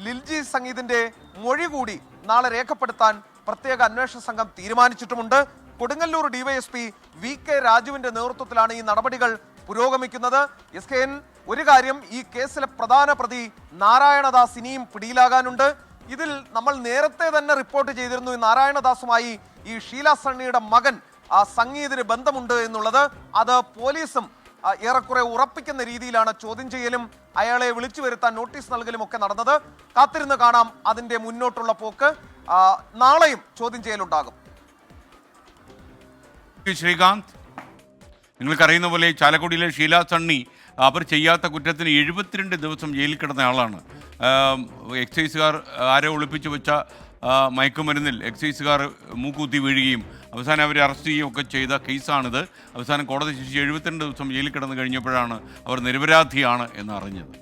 S21: ലിൽജി സംഗീതിന്റെ മൊഴി കൂടി നാളെ രേഖപ്പെടുത്താൻ പ്രത്യേക അന്വേഷണ സംഘം തീരുമാനിച്ചിട്ടുമുണ്ട്. കൊടുങ്ങല്ലൂർ DYSP VK രാജുവിന്റെ നേതൃത്വത്തിലാണ് ഈ നടപടികൾ പുരോഗമിക്കുന്നത്. SKN, ഒരു കാര്യം, ഈ കേസിലെ പ്രധാന പ്രതി നാരായണദാസ് ഇനിയും പിടിയിലാകാനുണ്ട്. ഇതിൽ നമ്മൾ നേരത്തെ തന്നെ റിപ്പോർട്ട് ചെയ്തിരുന്നു ഈ നാരായണദാസുമായി ഈ ഷീല സണ്ണിയുടെ മകൻ സംഗീതിന് ബന്ധമുണ്ട് എന്നുള്ളത്. അത് പോലീസും ഏറെക്കുറെ ഉറപ്പിക്കുന്ന രീതിയിലാണ് ചോദ്യം ചെയ്യലും അയാളെ വിളിച്ചു വരുത്താൻ നോട്ടീസ് നൽകലും ഒക്കെ നടന്നത്. കാത്തിരുന്ന് കാണാം അതിന്റെ മുന്നോട്ടുള്ള പോക്ക്. നാളെയും ചോദ്യം ചെയ്യലുണ്ടാകും.
S1: ശ്രീകാന്ത്, നിങ്ങൾക്കറിയുന്ന പോലെ ചാലക്കുടിയിലെ ഷീല സണ്ണി അവർ ചെയ്യാത്ത കുറ്റത്തിന് 72 ദിവസം ജയിലിൽ കിടന്ന ആളാണ്. എക്സൈസുകാർ ആരോ ഒളിപ്പിച്ചു വെച്ച മയക്കുമരുന്നിൽ എക്സൈസുകാർ മൂക്കുത്തി വീഴുകയും അവസാനം അവരെ അറസ്റ്റ് ചെയ്യുകയും ഒക്കെ ചെയ്ത കേസാണിത്. അവസാനം കോടതി ശിക്ഷ 72 ദിവസം ജയിലിൽ കിടന്നു കഴിഞ്ഞപ്പോഴാണ് അവർ നിരപരാധിയാണ് എന്ന് അറിഞ്ഞത്.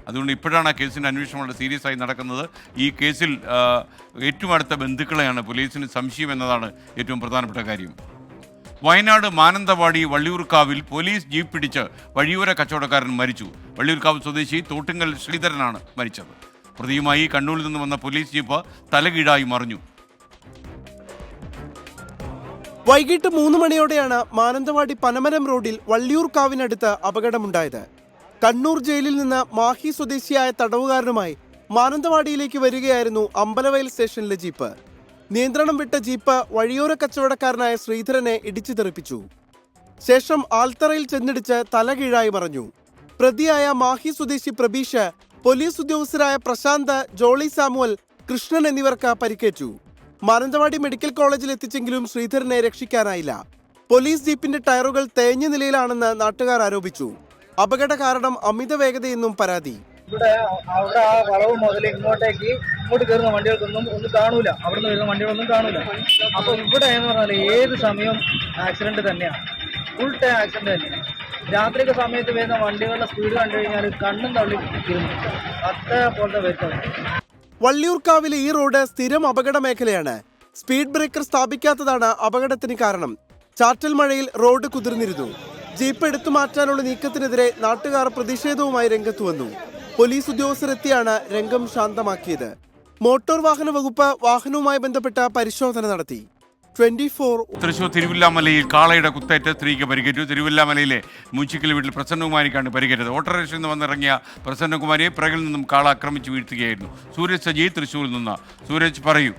S1: അതുകൊണ്ട് ഇപ്പോഴാണ് ആ കേസിൻ്റെ അന്വേഷണം വളരെ സീരിയസ് ആയി നടക്കുന്നത്. ഈ കേസിൽ ഏറ്റവും അടുത്ത ബന്ധുക്കളെയാണ് പോലീസിന് സംശയം എന്നതാണ് ഏറ്റവും പ്രധാനപ്പെട്ട കാര്യം. വയനാട് മാനന്തവാടി വള്ളിയൂർക്കാവിൽ പോലീസ് ജീപ്പ് പിടിച്ച് വഴിയോര കച്ചവടക്കാരൻ മരിച്ചു. വള്ളിയൂർക്കാവ് സ്വദേശി തോട്ടുങ്ങൽ ശ്രീധരനാണ് മരിച്ചത്. പ്രതിയുമായി കണ്ണൂരിൽ നിന്ന് വന്ന പോലീസ് ജീപ്പ് തലകീഴായി മറിഞ്ഞു.
S10: വൈകിട്ട് 3 മണിയോടെയാണ് മാനന്തവാടി പനമരം റോഡിൽ വള്ളിയൂർക്കാവിനടുത്ത് അപകടമുണ്ടായത്. കണ്ണൂർ ജയിലിൽ നിന്ന് മാഹി സ്വദേശിയായ തടവുകാരനുമായി മാനന്തവാടിയിലേക്ക് വരികയായിരുന്നു അമ്പലവയൽ സ്റ്റേഷനിലെ ജീപ്പ്. നിയന്ത്രണം വിട്ട ജീപ്പ് വഴിയോര കച്ചവടക്കാരനായ ശ്രീധരനെ ഇടിച്ചു തെറിപ്പിച്ചു. ശേഷം ആൽത്തറയിൽ ചെന്നിടിച്ച് തലകീഴായി മറഞ്ഞു. പ്രതിയായ മാഹി സ്വദേശി പ്രബീഷ്, പോലീസ് ഉദ്യോഗസ്ഥരായ പ്രശാന്ത്, ജോളി സാമുവൽ, കൃഷ്ണൻ എന്നിവർക്ക് പരിക്കേറ്റു. മാനന്തവാടി മെഡിക്കൽ കോളേജിൽ എത്തിച്ചെങ്കിലും ശ്രീധരനെ രക്ഷിക്കാനായില്ല. പോലീസ് ജീപ്പിന്റെ ടയറുകൾ തേഞ്ഞ നിലയിലാണെന്ന് നാട്ടുകാർ ആരോപിച്ചു. അപകട കാരണം അമിത വേഗതയെന്നും പരാതി.
S4: ഇവിടെ അവിടെ ആ വളവ് മുതൽ ഇങ്ങോട്ട് കയറുന്ന വണ്ടികൾക്കൊന്നും ഒന്നും കാണൂല, അവിടെ നിന്ന് വരുന്ന വണ്ടികളൊന്നും കാണൂല. അപ്പൊ ഇവിടെ എന്ന് പറഞ്ഞാൽ ഏത് സമയവും ആക്സിഡന്റ് തന്നെയാണ്, ഫുൾ ടൈം ആക്സിഡന്റ് തന്നെയാണ്. രാത്രിയൊക്കെ സമയത്ത് വരുന്ന വണ്ടികളുടെ സ്പീഡ് കണ്ടു കഴിഞ്ഞാൽ കണ്ണും തള്ളി ഇരുന്നു അതേപോലത്തെ വരുന്നത്.
S10: വള്ളിയൂർക്കാവിലെ ഈ റോഡ് സ്ഥിരം അപകട മേഖലയാണ്. സ്പീഡ് ബ്രേക്കർ സ്ഥാപിക്കാത്തതാണ് അപകടത്തിന് കാരണം. ചാറ്റൽ മഴയിൽ റോഡ് കുതിർന്നിരുന്നു. ജീപ്പ് എടുത്തു മാറ്റാനുള്ള നീക്കത്തിനെതിരെ നാട്ടുകാർ പ്രതിഷേധവുമായി രംഗത്തു വന്നു. പോലീസ് ഉദ്യോഗസ്ഥരെത്തിയാണ് രംഗം ശാന്തമാക്കിയത്. മോട്ടോർ വാഹന വകുപ്പ് വാഹനവുമായി ബന്ധപ്പെട്ട പരിശോധന നടത്തി. 24
S1: തൃശൂർ തിരുവില്ലാമലയിൽ കാളയുടെ കുത്തേറ്റ് സ്ത്രീക്ക് പരിക്കേറ്റു. തിരുവില്ലാമലയിലെ മൂച്ചിക്കൽ വീട്ടിൽ പ്രസന്നകുമാരിക്കാണ് പരിക്കേറ്റത്. ഓട്ടോറിക്ഷയിൽ നിന്ന് വന്നിറങ്ങിയ പ്രസന്നകുമാരിയെ പിറകിൽ നിന്നും കാള ആക്രമിച്ച് വീഴ്ത്തുകയായിരുന്നു. സൂരജ് സജി തൃശൂരിൽ നിന്ന്. സൂരജ്, പറയൂ.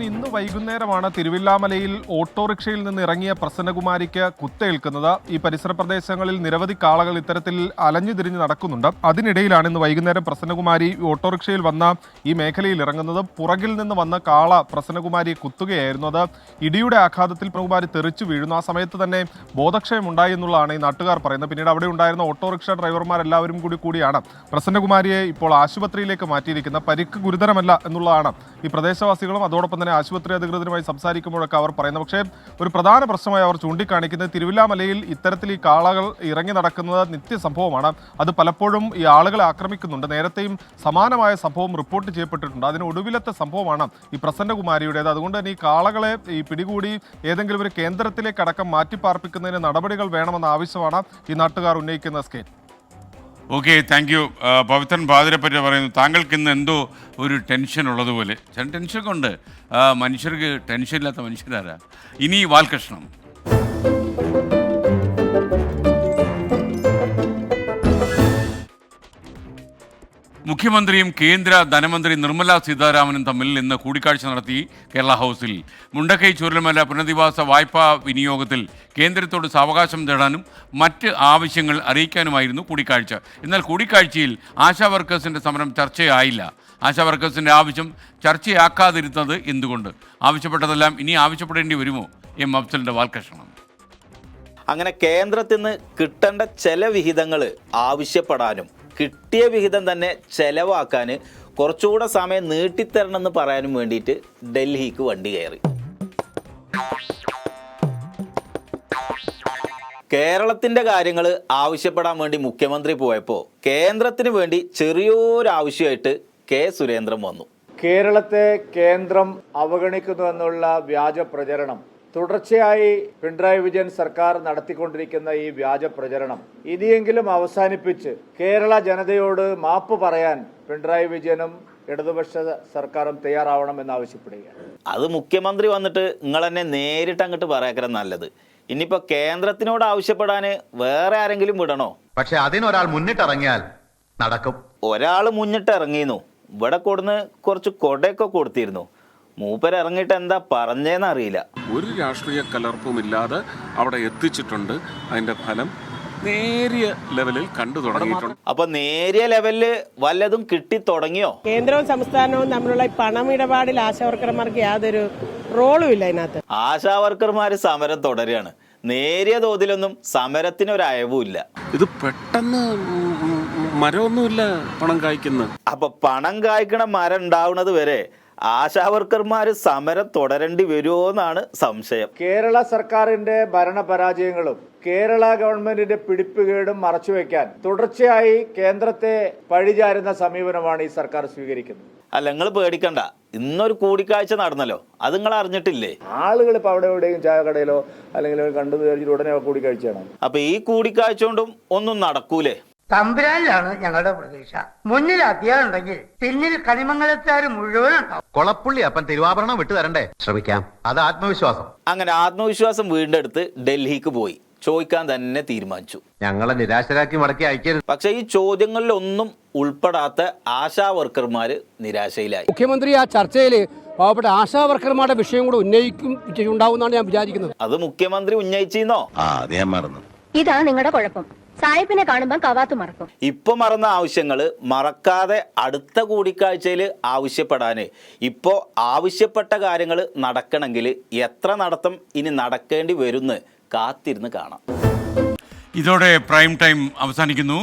S22: ഇന്ന് വൈകുന്നേരമാണ് തിരുവില്ലാമലയിൽ ഓട്ടോറിക്ഷയിൽ നിന്ന് ഇറങ്ങിയ പ്രസന്നകുമാരിക്ക് കുത്തേൽക്കുന്നത്. ഈ പരിസര പ്രദേശങ്ങളിൽ നിരവധി കാളകൾ ഇത്തരത്തിൽ അലഞ്ഞു തിരിഞ്ഞ് നടക്കുന്നുണ്ട്. അതിനിടയിലാണ് ഇന്ന് വൈകുന്നേരം പ്രസന്നകുമാരി ഓട്ടോറിക്ഷയിൽ വന്ന ഈ മേഖലയിൽ ഇറങ്ങുന്നത്. പുറകിൽ നിന്ന് വന്ന കാള പ്രസന്നകുമാരിയെ കുത്തുകയായിരുന്നു. അത് ഇടിയുടെ ആഘാതത്തിൽ പ്രസന്നകുമാരി തെറിച്ചു വീഴുന്നു. ആ സമയത്ത് തന്നെ ബോധക്ഷയം ഉണ്ടായി എന്നുള്ളതാണ് ഈ നാട്ടുകാർ പറയുന്നത്. പിന്നീട് അവിടെ ഉണ്ടായിരുന്ന ഓട്ടോറിക്ഷ ഡ്രൈവർമാരെല്ലാവരും കൂടിയാണ് പ്രസന്നകുമാരിയെ ഇപ്പോൾ ആശുപത്രിയിലേക്ക് മാറ്റിയിരിക്കുന്നത്. പരിക്ക് ഗുരുതരമല്ല എന്നുള്ളതാണ് ഈ പ്രദേശവാസികളും അതോടൊപ്പം തന്നെ ആശുപത്രി അധികൃതരുമായി സംസാരിക്കുമ്പോഴൊക്കെ അവർ പറയുന്നത്. പക്ഷേ ഒരു പ്രധാന പ്രശ്നമായി അവർ ചൂണ്ടിക്കാണിക്കുന്നത് തിരുവില്ലാമലയിൽ ഇത്തരത്തിൽ ഈ കാളകൾ ഇറങ്ങി നടക്കുന്നത് നിത്യസംഭവമാണ്. അത് പലപ്പോഴും ഈ ആളുകളെ ആക്രമിക്കുന്നുണ്ട്. നേരത്തെയും സമാനമായ സംഭവം റിപ്പോർട്ട് ചെയ്യപ്പെട്ടിട്ടുണ്ട്. അതിന് ഒടുവിലത്തെ സംഭവമാണ് ഈ പ്രസന്നകുമാരിയുടേത്. അതുകൊണ്ട് തന്നെ ഈ കാളകളെ ഈ പിടികൂടി ഏതെങ്കിലും ഒരു കേന്ദ്രത്തിലേക്ക് അടക്കം മാറ്റിപ്പാർപ്പിക്കുന്നതിന് നടപടികൾ വേണമെന്ന ആവശ്യമാണ് ഈ നാട്ടുകാർ ഉന്നയിക്കുന്ന സ്കേറ്റ്.
S1: Okay, thank you. Pavithran Pathirapatti പറയുന്നു, താങ്കൾക്ക് ഇന്ന് എന്തോ ഒരു ടെൻഷൻ ഉള്ളതുപോലെ. ടെൻഷനൊക്കെ ഉണ്ട്. മനുഷ്യർക്ക് ടെൻഷൻ ഇല്ലാത്ത മനുഷ്യരാരാ? ഇനി വാൽകൃഷ്ണൻ. മുഖ്യമന്ത്രിയും കേന്ദ്ര ധനമന്ത്രി നിർമ്മല സീതാരാമനും തമ്മിൽ ഇന്ന് കൂടിക്കാഴ്ച നടത്തി കേരള ഹൗസിൽ. മുണ്ടക്കൈ ചൂരൽമല പുനരധിവാസ വായ്പാ വിനിയോഗത്തിൽ കേന്ദ്രത്തോട് സാവകാശം തേടാനും മറ്റ് ആവശ്യങ്ങൾ അറിയിക്കാനുമായിരുന്നു കൂടിക്കാഴ്ച. എന്നാൽ കൂടിക്കാഴ്ചയിൽ ആശാ വർക്കേഴ്സിൻ്റെ സമരം ചർച്ചയായില്ല. ആശാ വർക്കേഴ്സിൻ്റെ ആവശ്യം ചർച്ചയാക്കാതിരുന്നത് എന്തുകൊണ്ട്? ആവശ്യപ്പെട്ടതെല്ലാം ഇനി ആവശ്യപ്പെടേണ്ടി വരുമോ? എം അഫ്സലിൻ്റെ വാൽകൃഷ്ണൻ.
S23: അങ്ങനെ കേന്ദ്രത്തിൽ നിന്ന് കിട്ടേണ്ട ചില വിഹിതങ്ങൾ ആവശ്യപ്പെടാനും കിട്ടിയ വിഹിതം തന്നെ ചെലവാക്കാൻ കുറച്ചുകൂടെ സമയം നീട്ടിത്തരണമെന്ന് പറയാനും വേണ്ടിയിട്ട് ഡൽഹിക്ക് വണ്ടി കയറി. കേരളത്തിൻ്റെ കാര്യങ്ങൾ ആവശ്യപ്പെടാൻ വേണ്ടി മുഖ്യമന്ത്രി പോയപ്പോൾ കേന്ദ്രത്തിന് വേണ്ടി ചെറിയൊരു ആവശ്യമായിട്ട് കെ സുരേന്ദ്രൻ വന്നു.
S24: കേരളത്തെ കേന്ദ്രം അവഗണിക്കുന്നു എന്നുള്ള വ്യാജ പ്രചരണം തുടർച്ചയായി പിണറായി വിജയൻ സർക്കാർ നടത്തിക്കൊണ്ടിരിക്കുന്ന ഈ വ്യാജ പ്രചരണം ഇനിയെങ്കിലും അവസാനിപ്പിച്ച് കേരള ജനതയോട് മാപ്പ് പറയാൻ പിണറായി വിജയനും ഇടതുപക്ഷ സർക്കാരും തയ്യാറാവണമെന്ന് ആവശ്യപ്പെടുകയാണ്.
S23: അത് മുഖ്യമന്ത്രി വന്നിട്ട് നിങ്ങൾ തന്നെ നേരിട്ട് അങ്ങോട്ട് പറയാക്കര നല്ലത്. ഇനിയിപ്പോൾ കേന്ദ്രത്തിനോട് ആവശ്യപ്പെടാൻ വേറെ ആരെങ്കിലും വിടണോ?
S25: പക്ഷെ അതിനൊരാൾ മുന്നിട്ടിറങ്ങിയാൽ നടക്കും.
S23: ഒരാൾ മുന്നിട്ടിറങ്ങിയിരുന്നു. ഇവിടെ കൊടുന്ന് കുറച്ച് കൊടയൊക്കെ കൊടുത്തിരുന്നു. മൂപ്പരിറങ്ങിയിട്ട് എന്താ പറഞ്ഞേന്നറിയില്ല.
S26: ഒരു രാഷ്ട്രീയ കലർപ്പുമില്ലാതെ അവിടെ എത്തിച്ചിട്ടുണ്ട്. അതിന്റെ ഫലം നേരിയ ലെവലിൽ കണ്ടു തുടങ്ങിയിട്ടുണ്ട്.
S23: അപ്പൊ നേരിയ ലെവലില് വല്ലതും കിട്ടി തുടങ്ങിയോ?
S2: കേന്ദ്രവും സംസ്ഥാനവും തമ്മിലുള്ള പണമിടപാടിൽ ആശാവർക്കർമാർക്ക് യാതൊരു റോളും ഇല്ല ഇതിനകത്ത്.
S23: ആശാവർക്കർമാര് സമരം തുടരുകയാണ്. നേരിയ തോതിലൊന്നും സമരത്തിനൊരു അയവുമില്ല.
S26: ഇത് പെട്ടെന്ന് മരമൊന്നുമില്ല പണം കായ്ക്കുന്നത്.
S23: അപ്പൊ പണം കായ്ക്കണ മരം ഉണ്ടാവുന്നത് വരെ ആശാവർക്കർമാർ സമരം തുടരേണ്ടി വരുമോ എന്നാണ് സംശയം.
S24: കേരള സർക്കാരിന്റെ ഭരണപരാജയങ്ങളും കേരള ഗവൺമെന്റിന്റെ പിടിപ്പുകേടും മറച്ചുവെക്കാൻ തുടർച്ചയായി കേന്ദ്രത്തെ പഴിചാരുന്ന സമീപനമാണ് ഈ സർക്കാർ സ്വീകരിക്കുന്നത്.
S23: അല്ല നിങ്ങൾ പേടിക്കണ്ട, ഇന്നൊരു കൂടിക്കാഴ്ച നടന്നല്ലോ, അത് നിങ്ങൾ അറിഞ്ഞിട്ടില്ലേ?
S24: ആളുകൾ ഇപ്പോൾ അവിടെ എവിടെയും ചായ കടയിലോ അല്ലെങ്കിൽ കണ്ടു വിചാരിച്ചിട്ട് ഉടനെ കൂടിക്കാഴ്ചയാണ്.
S23: അപ്പൊ ഈ കൂടിക്കാഴ്ച കൊണ്ടും ഒന്നും നടക്കൂലേ?
S5: തമ്പുരാനിലാണ് ഞങ്ങളുടെ പ്രതീക്ഷ. മുന്നിൽ അധ്യായുണ്ടെങ്കിൽ പിന്നിൽ കണിമംഗലത്താർ മുഴുവൻ ഉണ്ടാവും.
S25: കൊളപ്പുള്ളി അപ്പം തിരുവാഭരണം വിട്ടു തരണ്ടേ? ശ്രമിക്കാം, അത് ആത്മവിശ്വാസം.
S23: അങ്ങനെ ആത്മവിശ്വാസം വീണ്ടെടുത്ത് ഡൽഹിക്ക് പോയി ചോദിക്കാൻ തന്നെ തീരുമാനിച്ചു.
S25: ഞങ്ങളെ നിരാശരാക്കി മടക്കി അയക്കരുത്.
S23: പക്ഷെ ഈ ചോദ്യങ്ങളിലൊന്നും ഉൾപ്പെടാത്ത ആശാ വർക്കർമാര് നിരാശയിലായി.
S6: മുഖ്യമന്ത്രി ആ ചർച്ചയിൽ പാവപ്പെട്ട ആശാ വർക്കർമാരുടെ വിഷയം കൂടെ ഉണ്ടാവുമെന്നാണ് ഞാൻ വിചാരിക്കുന്നത്.
S23: അത് മുഖ്യമന്ത്രി ഉന്നയിച്ചോ?
S7: ഇതാണ് നിങ്ങളുടെ കുഴപ്പം. സായിപ്പിനെ കാണുമ്പോൾ കവാത്ത് മറക്കും.
S23: ഇപ്പൊ മറന്ന ആവശ്യങ്ങൾ മറക്കാതെ അടുത്ത കൂടിക്കാഴ്ചയിൽ ആവശ്യപ്പെടാന്, ഇപ്പോ ആവശ്യപ്പെട്ട കാര്യങ്ങൾ നടക്കണമെങ്കിൽ എത്ര നടത്തം ഇനി നടക്കേണ്ടി വരുന്ന് കാത്തിരുന്ന് കാണാം.
S1: ഇതോടെ പ്രൈം ടൈം അവസാനിക്കുന്നു.